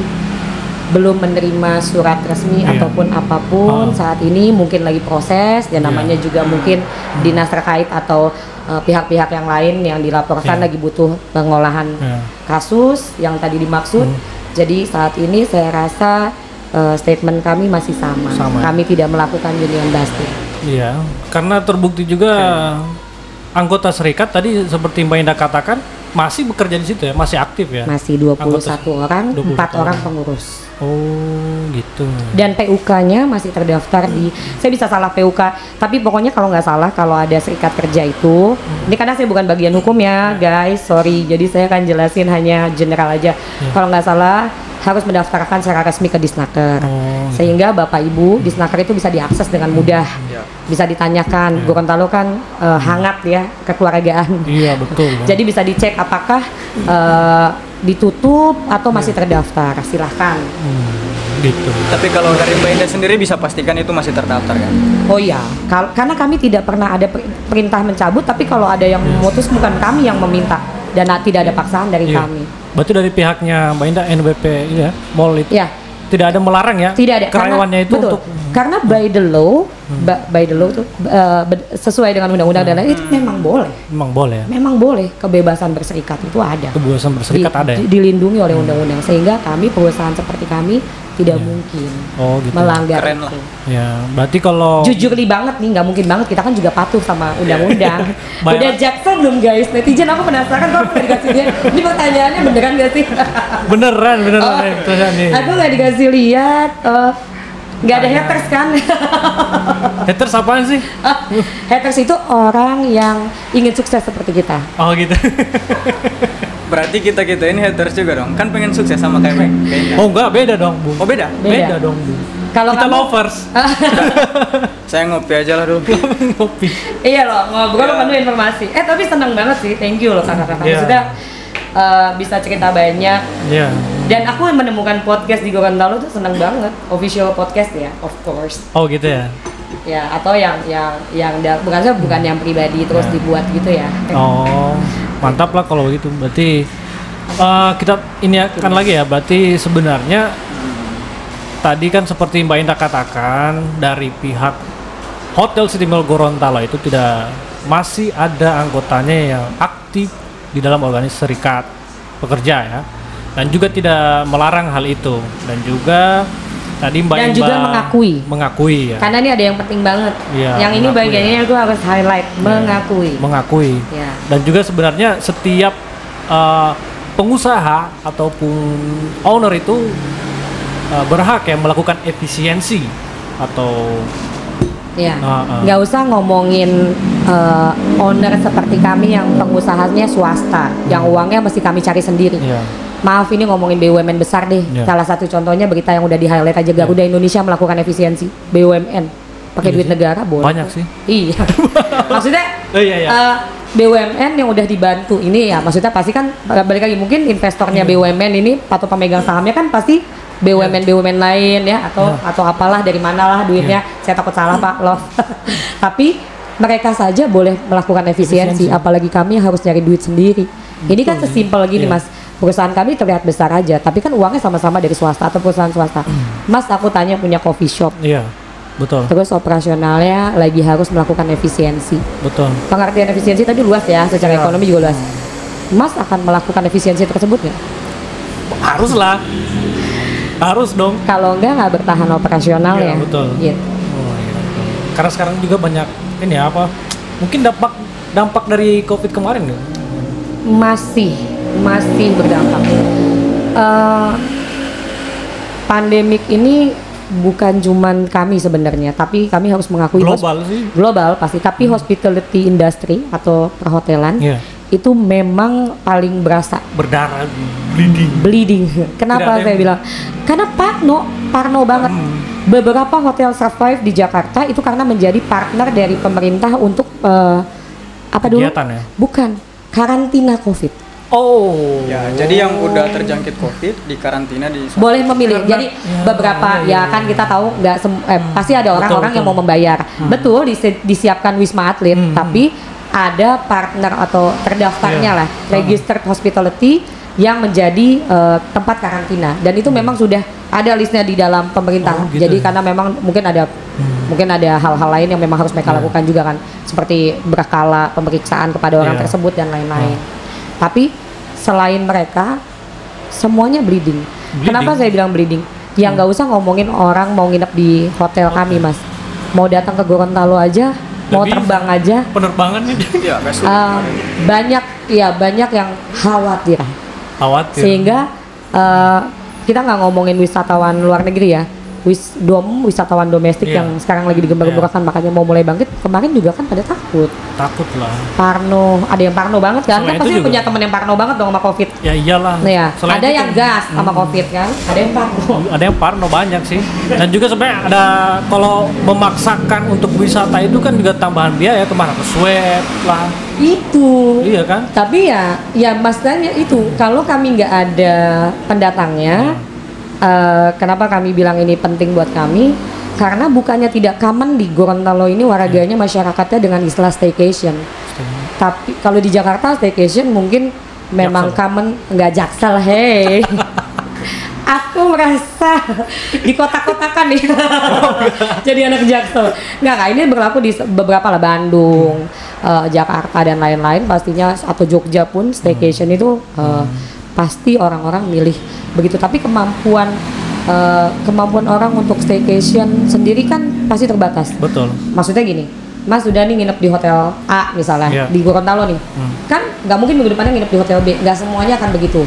belum menerima surat resmi ataupun apapun saat ini, mungkin lagi proses dan namanya juga mungkin dinas terkait atau pihak-pihak yang lain yang dilaporkan lagi butuh pengolahan kasus yang tadi dimaksud. Jadi saat ini saya rasa statement kami masih sama. Kami tidak melakukan union busting. Iya, karena terbukti juga anggota serikat tadi seperti Mbak Indah katakan masih bekerja di situ ya, masih aktif ya. Masih 21 orang, 4 orang pengurus. Oh, gitu. Dan PUK-nya masih terdaftar di, saya bisa salah PUK, tapi pokoknya kalau nggak salah kalau ada serikat kerja itu, ini karena saya bukan bagian hukum ya, guys, sorry. Jadi saya akan jelasin hanya general aja. Kalau nggak salah harus mendaftarkan secara resmi ke Disnaker, sehingga Bapak Ibu Disnaker itu bisa diakses dengan mudah, bisa ditanyakan. Gorontalo kan hangat ya kekeluargaan. Iya betul. Jadi bisa dicek apakah ditutup atau masih terdaftar, silahkan. Gitu. Tapi kalau dari Mbak Indah sendiri bisa pastikan itu masih terdaftar kan? Oh iya, karena kami tidak pernah ada perintah mencabut, tapi kalau ada yang memutus bukan kami yang meminta dan tidak ada paksaan dari kami. Berarti dari pihaknya Mbak Indah NBP ya, mall itu tidak ada melarang ya? Tidak ada. Karyawannya itu betul, untuk karena by the law, itu sesuai dengan undang-undang dan lain itu memang boleh. Memang boleh. Ya? Memang boleh, kebebasan berserikat itu ada. Kebebasan berserikat ada ya? Dilindungi oleh undang-undang, sehingga kami perusahaan seperti kami tidak mungkin melanggar Keren itu. lah. Ya, berarti kalau Jujurly banget nih, nggak mungkin banget, kita kan juga patuh sama undang-undang. Udah jaksel belum guys? Netizen aku penasaran kok nggak dikasih lihat. Ini pertanyaannya beneran gak sih? beneran nih. Aku nggak dikasih lihat. Nggak ada haters kan? Haters apaan sih? Haters itu orang yang ingin sukses seperti kita. Oh gitu. Berarti kita ini haters juga dong, kan pengen sukses sama kayak Indah. Oh enggak, beda dong Bu. Oh beda? Beda dong Bu. Kalau kita kamu, lovers. Saya ngopi aja lah dulu. Ngopi. Iya loh, ngobrol penuh informasi. Tapi seneng banget sih, thank you loh kakak-kakak. Sudah bisa cerita banyak. Dan aku menemukan podcast di Gorontalo tuh seneng banget, official podcast ya, of course. Oh gitu ya. Ya, atau yang bukan yang pribadi terus dibuat gitu ya. Oh, mantap lah kalau gitu. Berarti kita ini akan lagi ya. Berarti sebenarnya tadi kan seperti Mbak Indah katakan, dari pihak Hotel City Mall Gorontalo itu masih ada anggotanya yang aktif di dalam organisasi serikat pekerja ya, dan juga tidak melarang hal itu, dan juga tadi Mbak dan juga mengakui ya. Karena ini ada yang penting banget. Yang ini bagiannya itu harus highlight, mengakui. Ya. Dan juga sebenarnya setiap pengusaha ataupun owner itu berhak ya melakukan efisiensi atau nggak usah ngomongin owner seperti kami yang pengusahanya swasta, yang uangnya mesti kami cari sendiri. Maaf, ini ngomongin BUMN besar deh. Salah satu contohnya berita yang udah di highlight aja, Garuda Indonesia melakukan efisiensi BUMN pakai duit negara. Boleh banyak sih. Iya. Maksudnya BUMN yang udah dibantu ini ya, maksudnya pasti kan balik lagi, mungkin investornya BUMN ini atau pemegang sahamnya kan pasti BUMN lain ya, atau apalah, dari manalah duitnya. Saya takut salah Pak Love. Tapi mereka saja boleh melakukan efisiensi. Apalagi kami harus nyari duit sendiri. Ini kan sesimpel gini Mas, perusahaan kami terlihat besar aja, tapi kan uangnya sama-sama dari swasta atau perusahaan swasta. Mas, aku tanya punya coffee shop. Iya, betul. Terus operasionalnya lagi harus melakukan efisiensi. Betul. Pengertian efisiensi tadi luas ya, secara ekonomi juga luas. Mas akan melakukan efisiensi tersebut nggak? Haruslah. Harus dong. Kalau enggak nggak bertahan operasional ya. Betul. Gitu. Oh, iya, betul. Karena sekarang juga banyak ini apa? Mungkin dampak dari COVID kemarin ya? Masih berdampak. Pandemik ini bukan cuman kami sebenarnya, tapi kami harus mengakui global pasti. Tapi hospitality industry atau perhotelan itu memang paling berasa, berdarah, bleeding. Kenapa saya bilang? Karena parno banget. beberapa hotel survive di Jakarta itu karena menjadi partner dari pemerintah untuk apa dulu? Kegiatan ya? Bukan, karantina COVID. Oh. Ya, jadi yang udah terjangkit COVID di karantina di boleh memilih. Karena, jadi beberapa ya kan kita tahu nggak pasti ada orang-orang yang mau membayar. Betul disiapkan Wisma Atlet, tapi ada partner atau terdaftarnya lah, registered hospitality yang menjadi tempat karantina, dan itu memang sudah ada listnya di dalam pemerintah. Gitu. Jadi karena memang mungkin ada hal-hal lain yang memang harus mereka lakukan juga kan, seperti berkala pemeriksaan kepada orang tersebut dan lain-lain. Tapi selain mereka semuanya bleeding. Kenapa saya bilang bleeding? Ya nggak usah ngomongin orang mau nginep di hotel kami, Mas. Mau datang ke Gorontalo aja, mau terbang aja. Penerbangan nih. Banyak yang khawatir. Sehingga kita nggak ngomongin wisatawan luar negeri ya. Wisatawan domestik yang sekarang lagi digembar-gemborkan makanya mau mulai bangkit. Kemarin juga kan pada takut lah. Parno, ada yang parno banget kan? Kan pasti punya temen yang parno banget dong sama COVID. Ya iyalah. Nah ya, ada yang gas sama COVID kan? Ada yang parno. Ada yang parno banyak sih. Dan juga sebenarnya ada, kalau memaksakan untuk wisata itu kan juga tambahan biaya, kemana ke swab lah. Itu. Iya kan? Tapi ya maksudnya itu kalau kami nggak ada pendatangnya. Kenapa kami bilang ini penting buat kami? Karena bukannya tidak common di Gorontalo ini warganya masyarakatnya dengan istilah staycation. Tapi kalau di Jakarta staycation mungkin memang common, nggak Jaksel, hey. Aku merasa di kotak-kotakan nih. Jadi anak Jaksel. Nggak, ini berlaku di beberapa lah, Bandung, Jakarta dan lain-lain pastinya, atau Jogja pun staycation itu pasti orang-orang milih begitu. Tapi kemampuan orang untuk staycation sendiri kan pasti terbatas. Betul. Maksudnya gini, Mas sudah nih nginep di hotel A misalnya di Gorontalo nih, kan nggak mungkin minggu depannya nginep di hotel B, nggak semuanya akan begitu.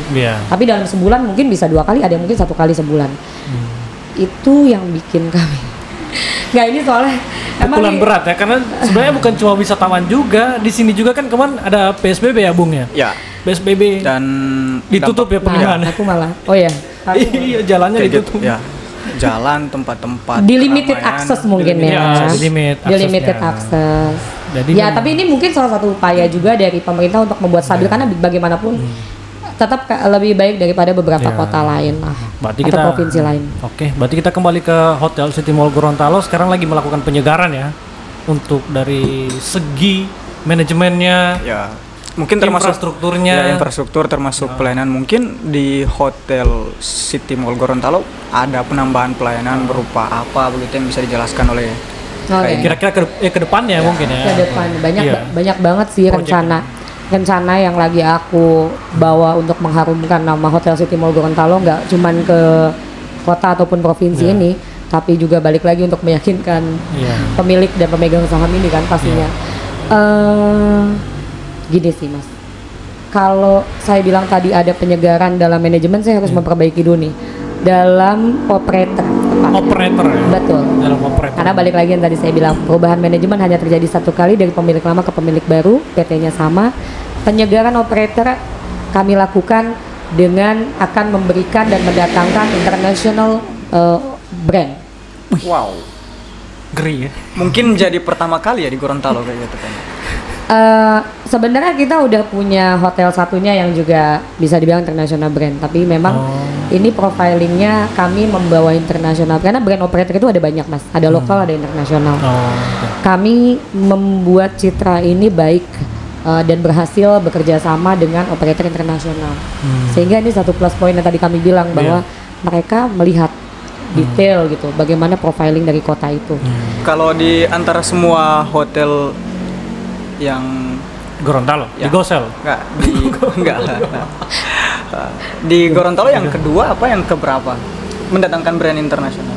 Tapi dalam sebulan mungkin bisa 2 kali, ada yang mungkin 1 kali sebulan. Itu yang bikin kami nggak, ini soalnya pukulan berat ya, karena sebenarnya bukan cuma wisatawan juga, di sini juga kan kemarin ada PSBB ya Bung ya. PSBB dan ditutup ya penggunaan. Aku malah, iya jalannya ditutup. Ya, jalan tempat-tempat. Di limited access mungkin ya. Limited access. Jadi ya, tapi ini mungkin salah satu upaya juga dari pemerintah untuk membuat stabil, karena bagaimanapun tetap lebih baik daripada beberapa kota lain lah, atau provinsi lain. Oke, berarti kita kembali ke Hotel City Mall Gorontalo. Sekarang lagi melakukan penyegaran ya, untuk dari segi manajemennya. Ya. Mungkin termasuk infrastrukturnya, infrastruktur termasuk pelayanan. Mungkin di Hotel City Mall Gorontalo ada penambahan pelayanan berupa apa begitu yang bisa dijelaskan oleh kira-kira ke depannya mungkin ya. Ke depan banyak banget sih rencana yang lagi aku bawa untuk mengharumkan nama Hotel City Mall Gorontalo, nggak cuman ke kota ataupun provinsi ini, tapi juga balik lagi untuk meyakinkan pemilik dan pemegang saham ini kan pastinya. Gini sih Mas, kalau saya bilang tadi ada penyegaran dalam manajemen, saya harus memperbaiki dulu nih dalam operator. Operator ya? Betul. Dalam operator. Karena balik lagi yang tadi saya bilang, perubahan manajemen hanya terjadi 1 kali dari pemilik lama ke pemilik baru, PT-nya sama. Penyegaran operator kami lakukan dengan akan memberikan dan mendatangkan international brand. Wow, ngeri ya. Mungkin jadi pertama kali ya di Gorontalo kayak gitu kan. Sebenarnya kita udah punya hotel satunya yang juga bisa dibilang international brand, tapi memang ini profilingnya kami membawa internasional, karena brand operator itu ada banyak Mas, ada lokal, ada internasional. Kami membuat citra ini baik dan berhasil bekerja sama dengan operator internasional, sehingga ini satu plus point yang tadi kami bilang bahwa mereka melihat detail gitu bagaimana profiling dari kota itu. Kalau di antara semua hotel yang Gorontalo, di Gosel? Enggak. Di Gorontalo yang kedua apa yang keberapa mendatangkan brand internasional?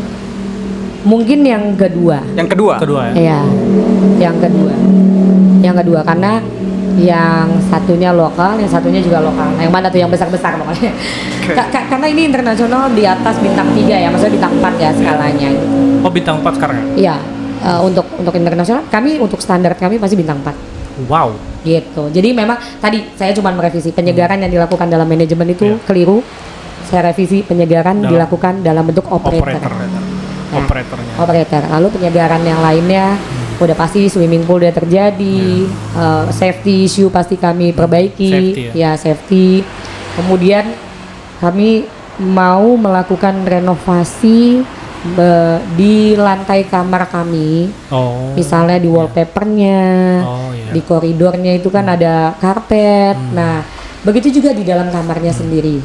Mungkin yang kedua. Yang kedua? Kedua ya? Iya, yang kedua karena yang satunya lokal, yang satunya juga lokal. Yang mana tuh yang besar-besar pokoknya. Karena ini internasional di atas bintang 3 ya, maksudnya bintang 4 ya skalanya gitu. Oh, bintang 4 sekarang ya? Iya. Untuk internasional kami, untuk standar kami pasti bintang 4. Wow. Gitu. Jadi memang tadi saya cuma merevisi penyegaran yang dilakukan dalam manajemen itu keliru. Saya revisi penyegaran dilakukan dalam bentuk operator. Operator. Lalu penyegaran yang lainnya udah pasti swimming pool udah terjadi, safety issue pasti kami perbaiki, safety. Kemudian kami mau melakukan renovasi di lantai kamar kami, misalnya di wallpapernya, di koridornya itu kan ada karpet. Nah, begitu juga di dalam kamarnya sendiri.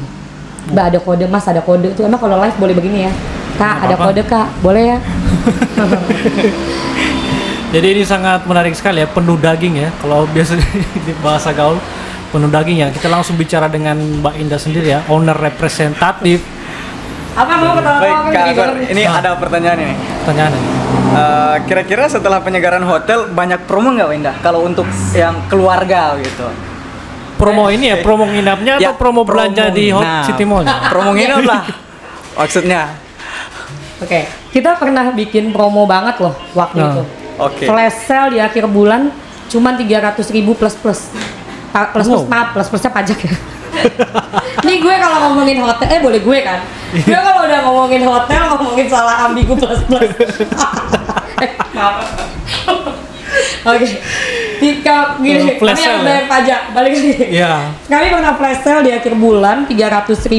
Mbak ada kode, Mas ada kode itu. Emang kalau live boleh begini ya? Kak ada kode Kak, boleh ya? Jadi ini sangat menarik sekali ya, penuh daging ya. Kalau biasa di bahasa gaul, penuh daging ya. Kita langsung bicara dengan Mbak Indah sendiri ya, owner representatif. Apa mau ketawa-tawa? Baik, Kak Agor, ini ada pertanyaan ini. Pertanyaan. Kira-kira setelah penyegaran hotel banyak promo nggak, Mbak Indah? Kalau untuk yang keluarga gitu. Promo ini ya, promo nginapnya atau promo belanja di City Mall? Promo nginap lah. Maksudnya. Oke, kita pernah bikin promo banget loh waktu itu. Flash sale di akhir bulan cuma 300.000 plus plusnya pajak ya. Nih gue kalau ngomongin hotel, boleh gue kan? Gue kalau udah ngomongin hotel ngomongin salah ambigu plus. Maaf. Oke. Gini, kami yang bayar pajak, balik lagi. Kami pernah flash sale di akhir bulan 300.000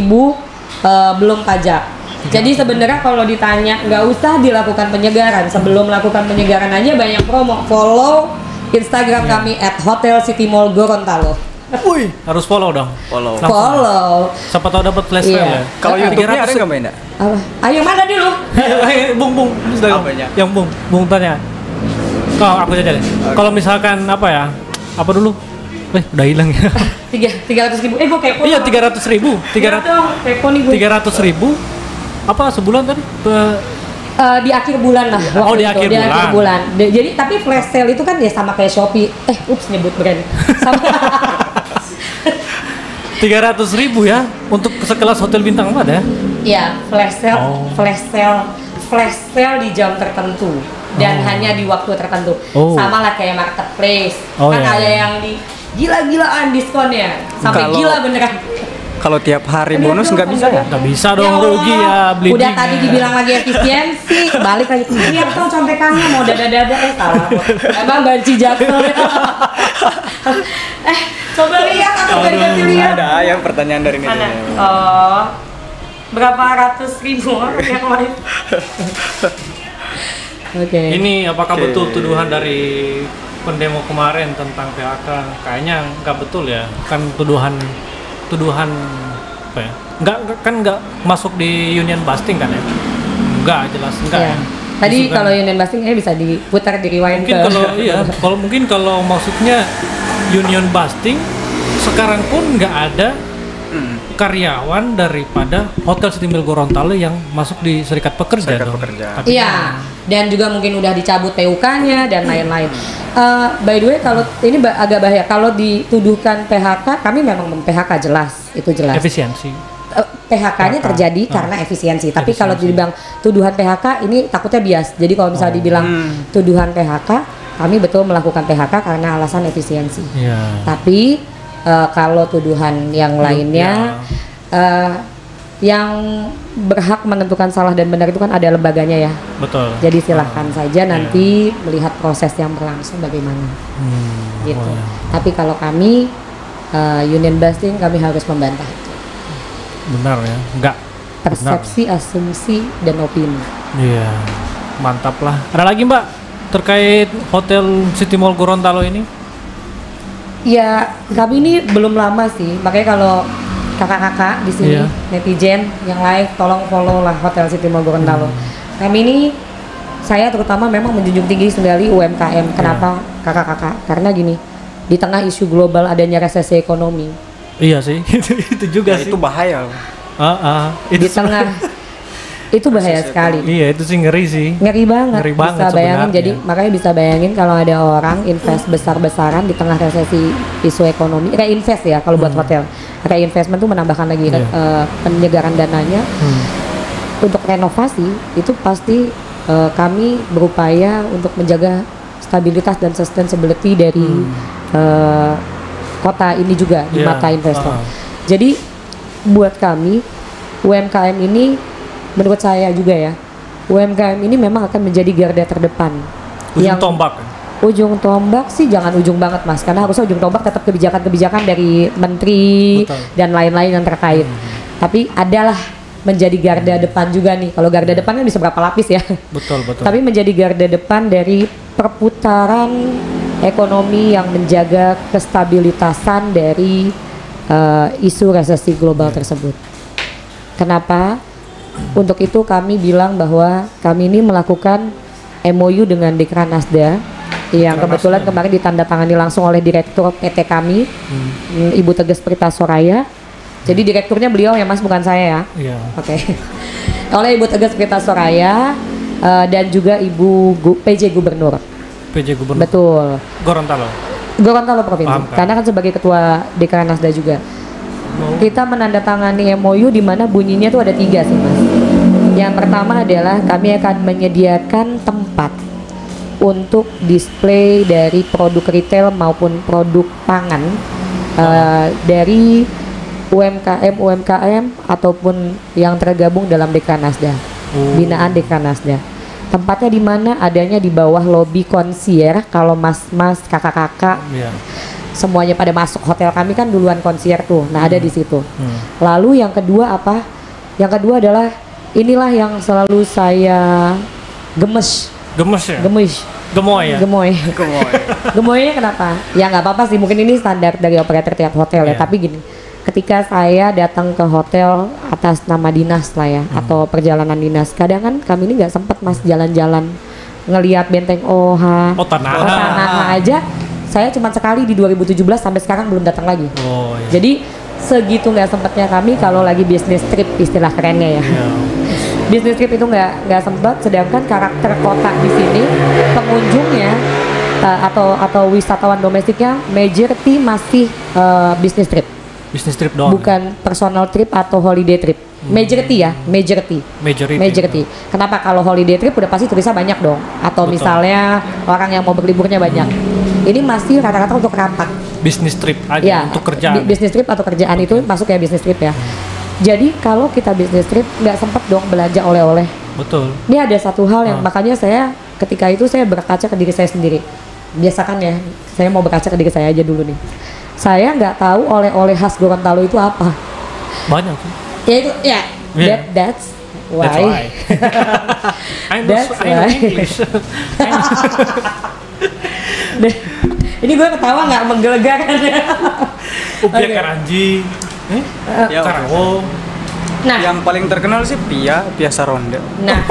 belum pajak. Jadi sebenarnya kalau ditanya nggak usah dilakukan penyegaran, sebelum melakukan penyegaran aja banyak promo. Follow Instagram kami @hotelcitymall Gorontalo. Wih, harus follow dong. Follow. Siapa tahu dapat flash sale ya. Kalau YouTube-nya ada nggak, Mbak Indah? Apa? Ayo mana dulu? Bung, yang Bung tanya. Kalau aku aja deh. Kalau misalkan apa ya? Apa dulu? Udah hilang ya. 300.000. Gue kepo. Iya, 300.000. 300.000. Apa sebulan tadi? Di akhir bulan lah. Di akhir bulan. Jadi tapi flash sale itu kan ya sama kayak Shopee. Nyebut brand. Sama 300.000 ya untuk sekelas hotel bintang 4 ya? Iya, flash sale di jam tertentu dan hanya di waktu tertentu. Sama lah kayak marketplace. Ada yang di gila-gilaan diskonnya. Sampai gila beneran. Kalau tiap hari bonus nggak bisa ya? Nggak bisa dong, rugi ya beli. Udah tadi dibilang lagi efisiensi, balik lagi. Lihat dong contekannya mau dada-dada salah. Emang banci jatuh. Coba lihat aku ganti lihat. Ada yang pertanyaan dari ini. Berapa ratus ribu yang lain? Ini apakah betul tuduhan dari pendemo kemarin tentang PHK? Kayaknya nggak betul ya. Kan tuduhan apa ya? Nggak masuk di union busting kan ya? Jelas enggak ya. Tadi kalau union busting bisa diputar di rewind mungkin kalau maksudnya union busting sekarang pun nggak ada karyawan daripada Hotel City Mall Gorontalo yang masuk di Serikat Pekerja. Iya, dan juga mungkin udah dicabut PUK-nya dan lain-lain. By the way, kalau ini agak bahaya. Kalau dituduhkan PHK, kami memang PHK jelas, itu jelas. Efisiensi. PHK-nya terjadi karena efisiensi. Tapi kalau dibilang tuduhan PHK, ini takutnya bias. Jadi kalau misalnya dibilang tuduhan PHK, kami betul melakukan PHK karena alasan efisiensi. Tapi kalau tuduhan yang lainnya, yang berhak menentukan salah dan benar itu kan ada lembaganya ya. Betul. Jadi silahkan saja nanti melihat proses yang berlangsung bagaimana. Gitu. Tapi kalau kami union busting, kami harus membantah itu. Benar ya, enggak. Persepsi, asumsi, dan opini. Iya, mantap lah. Ada lagi Mbak terkait Hotel City Mall Gorontalo ini? Ya, kami ini belum lama sih, makanya kalau kakak-kakak di sini, netizen yang live, tolong follow lah Hotel City Mall Gorontalo. Kami ini, saya terutama memang menjunjung tinggi sekali UMKM. Kenapa kakak-kakak? Karena gini, di tengah isu global adanya resesi ekonomi. Iya sih, itu juga sih. Itu bahaya. Di tengah itu bahaya sekali. Iya, itu sih ngeri sih. Ngeri banget bisa bayangin. Jadi makanya bisa bayangin kalau ada orang invest besar-besaran di tengah resesi isu ekonomi, reinvest ya kalau buat hotel. Reinvestment tuh menambahkan lagi penyegaran dananya untuk renovasi itu pasti kami berupaya untuk menjaga stabilitas dan sustainability dari kota ini juga di mata investor. Jadi buat kami UMKM ini menurut saya juga ya UMKM ini memang akan menjadi garda terdepan. Ujung tombak. Ujung tombak sih jangan ujung banget Mas, karena harusnya ujung tombak tetap kebijakan-kebijakan dari menteri. Betul. Dan lain-lain yang terkait. Tapi adalah menjadi garda depan juga nih. Kalau garda depan kan bisa berapa lapis ya. Betul. Tapi menjadi garda depan dari perputaran ekonomi yang menjaga kestabilitasan dari isu resesi global tersebut. Kenapa? Untuk itu kami bilang bahwa kami ini melakukan MOU dengan Dekranasda yang kebetulan kemarin ditandatangani langsung oleh direktur PT kami, Ibu Teges Prita Soraya. Jadi direkturnya beliau ya Mas, bukan saya ya. Iya. Oke. Oleh Ibu Teges Prita Soraya dan juga Ibu PJ Gubernur. PJ Gubernur. Betul. Gorontalo Provinsi. Paham, kan? Karena kan sebagai ketua Dekranasda juga. Kita menandatangani MOU di mana bunyinya tuh ada 3 sih Mas. Yang pertama adalah kami akan menyediakan tempat untuk display dari produk retail maupun produk pangan dari UMKM ataupun yang tergabung dalam Dekranasda, binaan Dekranasda. Tempatnya di mana? Adanya di bawah lobi konsier. Kalau mas-mas, kakak-kakak, semuanya pada masuk hotel kami kan duluan konsier tuh. Nah ada di situ. Lalu yang kedua apa? Yang kedua adalah inilah yang selalu saya gemes ya? Gemoy. Gemoynya kenapa? Ya nggak apa-apa sih, mungkin ini standar dari operator tiap hotel ya. Tapi gini, ketika saya datang ke hotel atas nama dinas lah ya, atau perjalanan dinas, kadang kan kami ini nggak sempat Mas jalan-jalan ngelihat Benteng OH, Tanah aja. Saya cuma sekali di 2017 sampai sekarang belum datang lagi. Jadi segitu nggak sempatnya kami kalau lagi bisnis trip, istilah kerennya ya. Bisnis trip itu nggak sempat, sedangkan karakter kota di sini pengunjungnya atau wisatawan domestiknya majority masih bisnis trip. Bisnis trip doang. Bukan personal trip atau holiday trip. Majority. Kenapa? Kalau holiday trip udah pasti turisnya banyak dong. Atau misalnya orang yang mau berliburnya banyak. Ini masih rata-rata untuk rapat. Bisnis trip aja ya, untuk kerjaan. Bisnis trip atau kerjaan itu masuk ya bisnis trip ya. Jadi kalau kita bisnis trip nggak sempet dong belanja oleh-oleh. Betul. Ini ada satu hal yang makanya saya ketika itu saya berkaca ke diri saya sendiri. Biasakan ya, saya mau berkaca ke diri saya aja dulu nih. Saya nggak tahu oleh-oleh khas Gorontalo itu apa. Banyak sih. Ya itu ya. That's why. I know English. Ini gue ketawa nggak menggelegarkan ya. Upia Karanji, Karawo. Nah, yang paling terkenal sih Pia Saronde. Nah,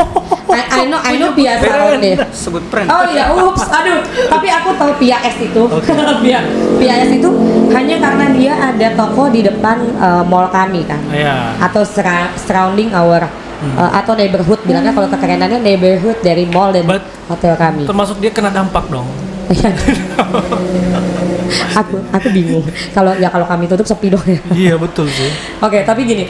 I know Pia Saronde. Sebut brand. Oh iya, ups, aduh. Tapi aku tahu Pia S itu. Pia S itu hanya karena dia ada toko di depan mall kami kan. Atau surrounding our atau neighborhood, bilangnya kalau kekerenannya neighborhood dari mall dan hotel kami. Termasuk dia kena dampak dong. aku bingung kalau kami tutup sepi dong ya. Iya betul sih. Oke, tapi gini,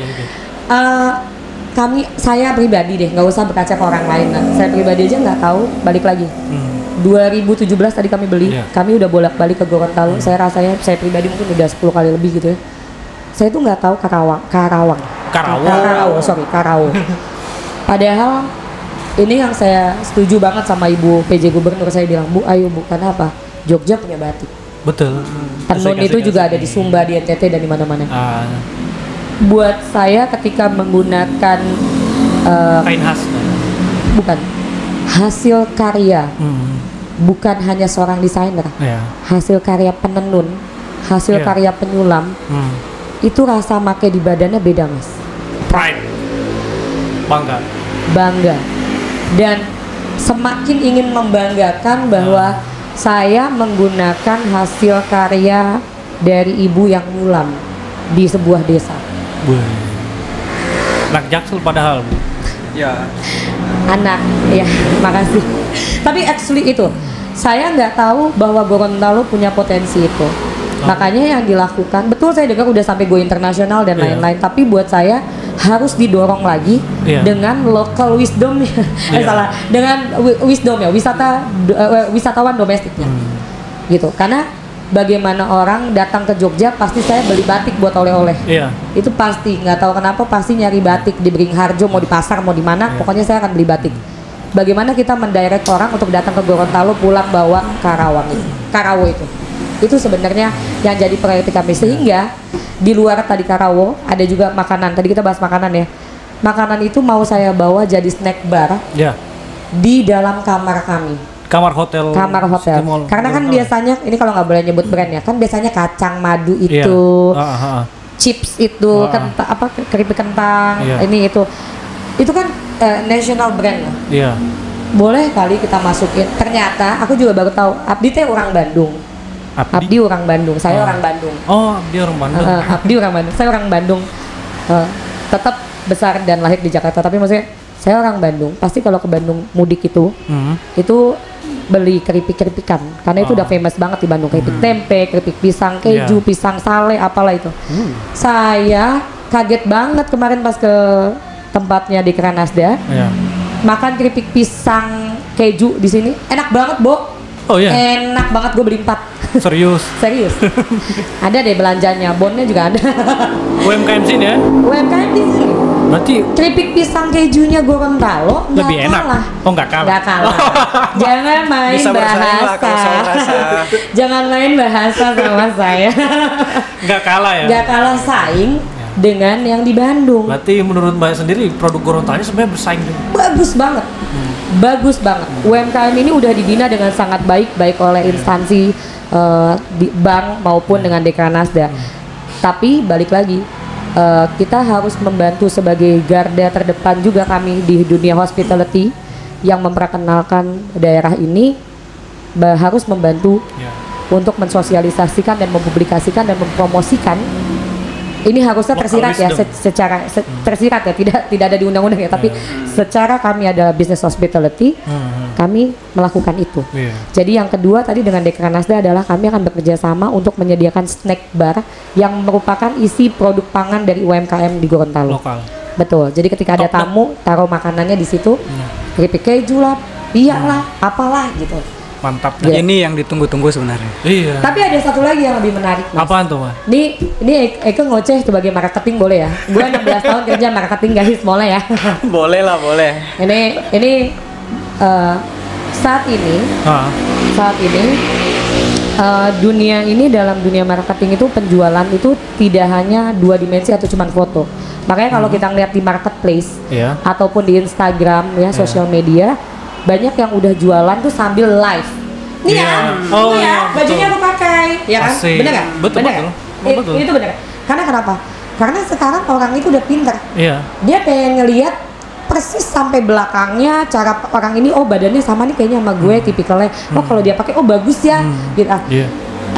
saya pribadi deh, nggak usah berkaca ke orang lain. Saya pribadi aja nggak tahu, balik lagi. 2017 tadi kami beli, kami udah bolak-balik ke Gorontalo. Saya pribadi mungkin udah 10 kali lebih gitu ya. Saya tuh nggak tahu Karawo. Padahal ini yang saya setuju banget sama Ibu PJ Gubernur. Saya bilang, Bu, ayo Bu, karena apa? Jogja punya batik. Betul. Tenun itu juga ada di Sumba, di NTT dan di mana-mana. Buat saya ketika menggunakan kain khas, bukan hasil karya, bukan hanya seorang desainer, hasil karya penenun, hasil karya penyulam, itu rasa make di badannya beda Mas. Pride, bangga. Dan semakin ingin membanggakan bahwa saya menggunakan hasil karya dari ibu yang nyulam di sebuah desa. Anak Jaksel padahal. Ya. Anak, ya, makasih. Tapi actually itu, saya nggak tahu bahwa Gorontalo punya potensi itu. Makanya yang dilakukan, betul saya dengar udah sampai go internasional dan lain-lain. Tapi buat saya harus didorong lagi dengan local wisdom dengan wisdom ya, wisatawan domestiknya. Gitu. Karena bagaimana orang datang ke Jogja pasti saya beli batik buat oleh-oleh. Itu pasti, nggak tahu kenapa pasti nyari batik di Beringharjo, mau di pasar mau di mana, pokoknya saya akan beli batik. bagaimana kita mendirect orang untuk datang ke Gorontalo pulang bawa Karawo itu sebenarnya yang jadi priority kami, sehingga di luar tadi Karawo ada juga makanan. Tadi kita bahas makanan ya. Makanan itu mau saya bawa jadi snack bar di dalam kamar kami. Kamar hotel. Karena kan biasanya ini kalau nggak boleh nyebut brand ya, kan biasanya kacang madu itu, chips itu, keripik kentang, ini itu kan national brand lah. Boleh kali kita masukin. Ternyata aku juga baru tahu Abdi teh orang Bandung. Abdi orang Bandung, saya orang Bandung. Oh, Abdi orang Bandung. Abdi orang Bandung, saya orang Bandung. Tetap besar dan lahir di Jakarta, tapi maksudnya saya orang Bandung. Pasti kalau ke Bandung mudik itu beli keripik-keripikan, karena itu udah famous banget di Bandung. Keripik tempe, keripik pisang keju, pisang sale, apalah itu. Saya kaget banget kemarin pas ke tempatnya di Kranasda. Makan keripik pisang keju di sini, enak banget, Bo. Oh iya. Enak banget, gue beli 4. Serius. Ada deh belanjanya, bonnya juga ada. UMKM sini ya? UMKM di sini. Berarti keripik pisang kejunya Gorontalo lebih enak. Kalah. Oh, nggak kalah. Jangan main bahasa. Jangan main bahasa sama saya. Nggak kalah ya? Nggak kalah saing dengan yang di Bandung. Berarti menurut Mbak sendiri produk Gorontalo sebenarnya bersaing juga. Bagus banget. UMKM ini udah dibina dengan sangat baik oleh instansi di bank maupun dengan Dekranasda. Tapi balik lagi, kita harus membantu sebagai garda terdepan juga kami di dunia hospitality yang memperkenalkan daerah ini, harus membantu untuk mensosialisasikan dan mempublikasikan dan mempromosikan. Ini harusnya tersirat ya, secara tersirat ya, tidak ada di undang-undang ya, tapi secara kami adalah business hospitality, kami melakukan itu. Jadi yang kedua tadi dengan Dekranasda adalah kami akan bekerja sama untuk menyediakan snack bar yang merupakan isi produk pangan dari UMKM di Gorontalo. Lokal. Betul. Jadi ketika ada tamu, taruh makanannya di situ, keripik keju lah, apalah gitu. Mantap. Ini yang ditunggu-tunggu sebenarnya. Iya. Tapi ada satu lagi yang lebih menarik, Mas. Apaan tuh, Mas? Ini Eko ngoceh sebagai marketing boleh ya? Gue 16 tahun kerja marketing, guys, boleh ya? Boleh lah, boleh. Ini saat ini dunia ini, dalam dunia marketing itu penjualan itu tidak hanya 2 dimensi atau cuma foto. Makanya kalau kita ngeliat di marketplace ataupun di Instagram ya, sosial media, banyak yang udah jualan tuh sambil live. Nih bajunya aku pakai, ya kan? Bener nggak? Betul. Itu bener. Karena kenapa? Karena sekarang orang itu udah pinter. Dia pengen ngelihat persis sampai belakangnya cara orang ini. Oh, badannya sama nih kayaknya sama gue, tipikalnya. Oh, kalau dia pakai, oh bagus ya. Gitu.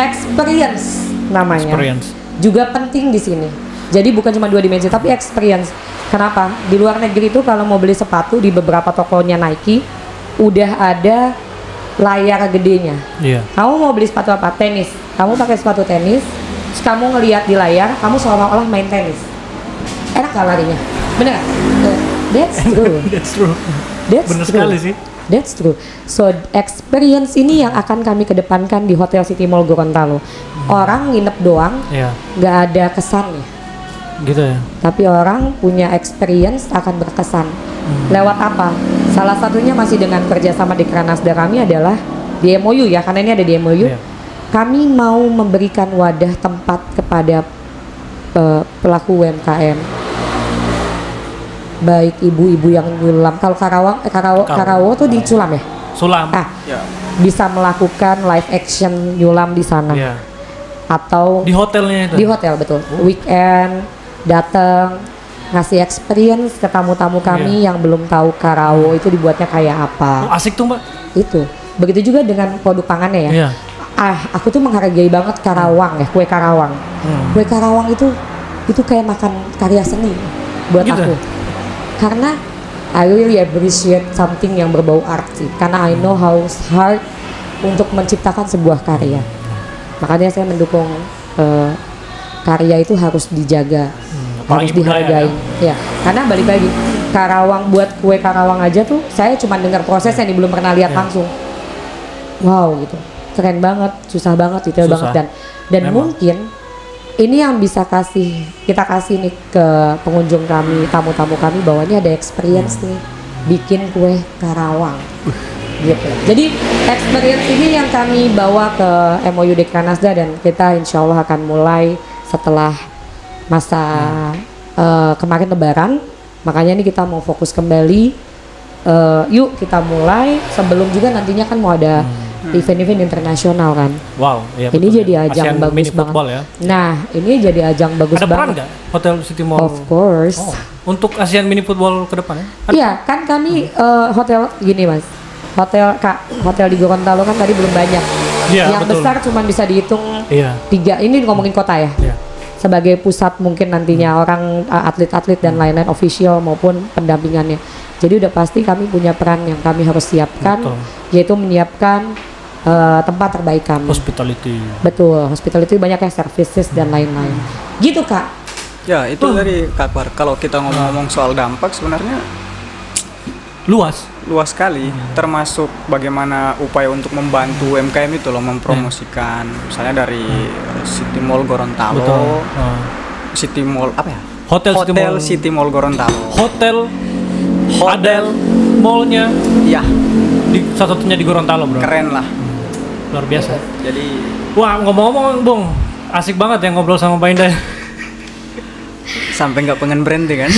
Experience namanya. Juga penting di sini. Jadi bukan cuma 2 dimensi, tapi experience. Kenapa? Di luar negeri itu kalau mau beli sepatu di beberapa tokonya Nike, udah ada layar gedenya. Kamu mau beli sepatu apa? Tenis. Kamu pakai sepatu tenis, terus kamu ngelihat di layar, kamu seolah-olah main tenis. Enak gak larinya? Bener gak? That's true. Bener sekali sih. That's true. So experience ini yang akan kami kedepankan di Hotel City Mall Gorontalo. Orang nginep doang, nggak ada kesannya. Gitu ya. Tapi orang punya experience akan berkesan. Lewat apa? Salah satunya masih dengan kerjasama di Kranasda kami adalah di MOU ya, karena ini ada di MOU. Kami mau memberikan wadah tempat kepada pelaku UMKM, baik ibu-ibu yang nyulam. Kalau Karawo tuh di Sulam ya? Sulam. Bisa melakukan live action nyulam di sana. Atau di hotelnya itu. Di hotel, betul. Weekend datang ngasih experience ke tamu-tamu kami yang belum tahu Karawo itu dibuatnya kayak apa. Asik tuh, Mbak. Itu. Begitu juga dengan produk pangannya ya. Aku tuh menghargai banget Karawang ya, kue Karawang. Kue Karawang itu kayak makan karya seni buat aku. Karena I really appreciate something yang berbau art sih. Karena I know how hard untuk menciptakan sebuah karya. Makanya saya mendukung karya itu harus dijaga, harus dihargai. Ya, karena balik lagi, Karawang, buat kue Karawang aja tuh saya cuma dengar prosesnya nih, belum pernah lihat langsung. Wow gitu, keren banget, susah banget, detail banget, dan mungkin ini yang bisa kita kasih nih ke pengunjung kami, tamu-tamu kami, bahwa ini ada experience nih bikin kue Karawang. Gitu. Jadi experience ini yang kami bawa ke MOU Dekranasda dan kita insya Allah akan mulai setelah masa kemarin Lebaran. Makanya ini kita mau fokus kembali. Yuk kita mulai sebelum juga nantinya kan mau ada event-event internasional kan. Wow, iya ini betul, jadi ajang ASEAN bagus banget. Ya. Nah, ini jadi ajang bagus ada banget. Ada peran nggak Hotel City Mall? Of course. Untuk ASEAN Mini Football ke depan ya? Iya, kan kami hotel gini Mas. Hotel di Gorontalo kan tadi belum banyak. Iya, yang betul. besar cuma bisa dihitung 3. Ini ngomongin kota ya. Iya. Sebagai pusat mungkin nantinya orang atlet-atlet dan lain-lain official maupun pendampingannya. Jadi udah pasti kami punya peran yang kami harus siapkan, yaitu menyiapkan tempat terbaik kami. Hospitality. Betul, hospitality banyak ya, services dan lain-lain. Gitu Kak. Ya itu dari Kak Akbar. Kalau kita ngomong soal dampak sebenarnya luas sekali, termasuk bagaimana upaya untuk membantu UMKM itu loh, mempromosikan misalnya dari City Mall Gorontalo. City Mall apa ya? Hotel City Mall Gorontalo. Hotel mallnya ya satu-satunya di Gorontalo, bro. Keren lah, luar biasa. Jadi wah, ngomong-ngomong Bung, asik banget ya ngobrol sama Mbak Indah. Sampai nggak pengen berhenti kan?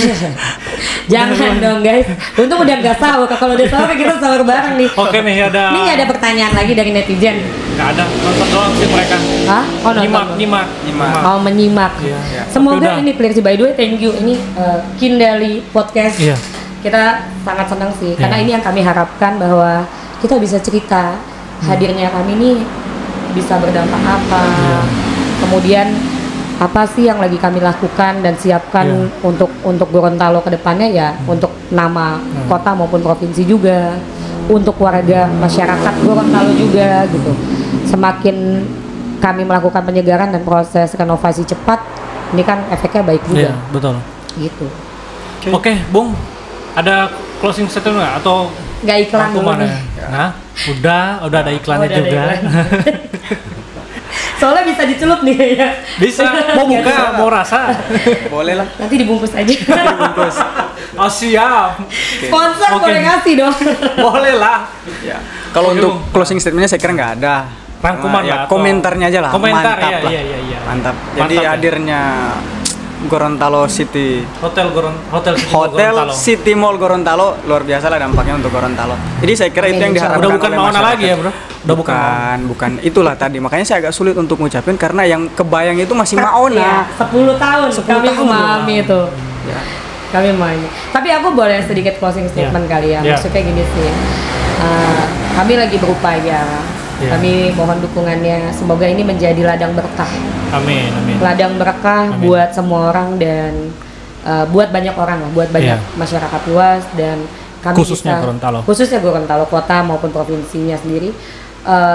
Jangan dong guys, untung udah nggak sahur. Kalau udah sahur kita sahur bareng nih. Oke nih, ada. Ini ada pertanyaan lagi dari netizen. Nggak ada, nonton doang sih mereka. Hah? Oh nonton. Nyimak. Oh menyimak. Iya. Semoga ini clear sih. By the way, thank you. Ini Kindali Podcast. Iya. Kita sangat senang sih, karena ini yang kami harapkan bahwa kita bisa cerita hadirnya kami ini bisa berdampak apa. Kemudian apa sih yang lagi kami lakukan dan siapkan untuk Gorontalo ke depannya ya, untuk nama kota maupun provinsi juga, untuk warga masyarakat Gorontalo juga gitu. Semakin kami melakukan penyegaran dan proses renovasi cepat, ini kan efeknya baik juga. Iya, betul. Gitu. Oke, Bung, ada closing statement nggak atau nggak iklan dulu nih? Nah, udah ada iklannya juga. Soalnya bisa dicelup nih ya. Bisa, mau buka, mau rasa. Boleh lah. Nanti dibungkus aja. Dibungkus. Oh siap. Sponsor boleh ngasih dong. Boleh lah. Ya. Kalau untuk closing statementnya saya kira nggak ada. Rangkuman lah. Komentarnya aja lah. Komentar, mantap lah. Iya. Mantap. Jadi hadirnya Gorontalo City Hotel City Mall Gorontalo luar biasa lah dampaknya untuk Gorontalo. Jadi saya kira itu yang diharapkan. Udah bukan Mauna lagi ya, bro? Bukan. Itulah tadi. Makanya saya agak sulit untuk mengucapin karena yang kebayang itu masih Mauna. Ya, 10 tahun kami memahami itu. Ya. Kami memahami. Tapi aku boleh sedikit closing statement kali ya. Maksudnya gini sih. Kami lagi berupaya. Kami mohon dukungannya, semoga ini menjadi ladang berkah. Amin. Ladang berkah buat semua orang dan buat banyak orang lah, buat banyak masyarakat luas dan kami khususnya Gorontalo kota maupun provinsinya sendiri,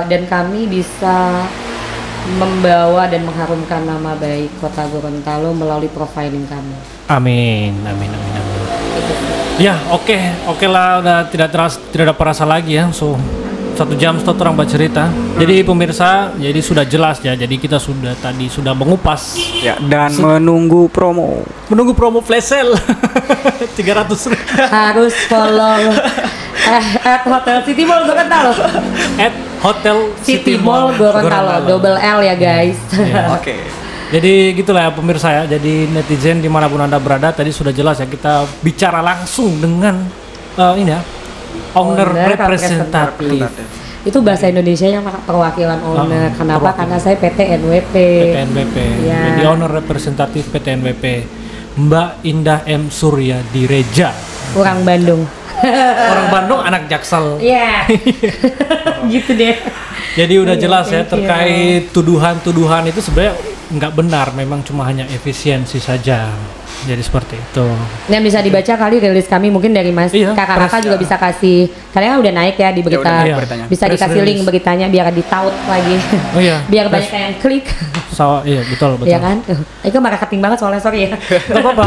dan kami bisa membawa dan mengharumkan nama baik kota Gorontalo melalui profiling kami. Amin. Ya, oke lah, udah tidak ada perasa lagi ya. So 1 jam orang bercerita. Jadi pemirsa, jadi sudah jelas ya. Jadi kita sudah mengupas ya, dan menunggu promo flash sale 300. Harus follow at Hotel City Mall Gorontalo. At Hotel City Mall Gorontalo. Double L ya guys. Oke. Jadi gitulah ya pemirsa ya. Jadi netizen dimanapun Anda berada, tadi sudah jelas ya, kita bicara langsung dengan ini ya, owner representatif. Itu bahasa Indonesianya perwakilan owner. Kenapa? Karena saya PT NWP. Ya. Jadi owner representatif PT NWP Mbak Indah M Surya Direja. Orang Bandung. Orang Bandung, anak Jaksel. Iya. Gitu deh. Jadi udah jelas ya terkait tuduhan-tuduhan itu sebenarnya nggak benar, memang cuma hanya efisiensi saja. Jadi seperti itu. Yang bisa dibaca kali rilis kami mungkin dari Mas kakak-kakak juga bisa kasih. Karena udah naik ya di berita. Bisa dikasih link beritanya biar ditaut lagi. Oh iya. Biar banyak yang klik. Iya betul. Iya kan? Itu marketing banget soalnya, sorry ya. Gak apa-apa.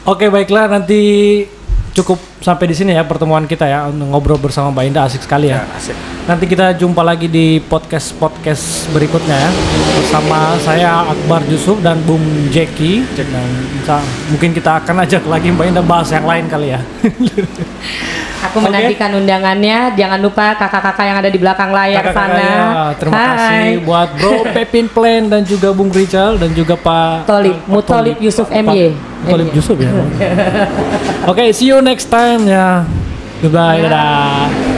Oke, baiklah, nanti cukup sampai di sini ya pertemuan kita ya, ngobrol bersama Mbak Indah, asik sekali ya. Asik. nanti kita jumpa lagi di podcast berikutnya ya. Bersama saya Akbar Yusuf dan Bung Jeki. Dan mungkin kita akan ajak lagi Mbak Indah bahas yang lain kali ya. Aku menantikan undangannya. Jangan lupa kakak-kakak yang ada di belakang layar sana. Ya, terima kasih buat Bro Pepin Plan dan juga Bung Rizal dan juga Pak Mutolib Yusuf MY. Mutolib Yusuf ya. Oke, see you next time ya. Goodbye, dadah.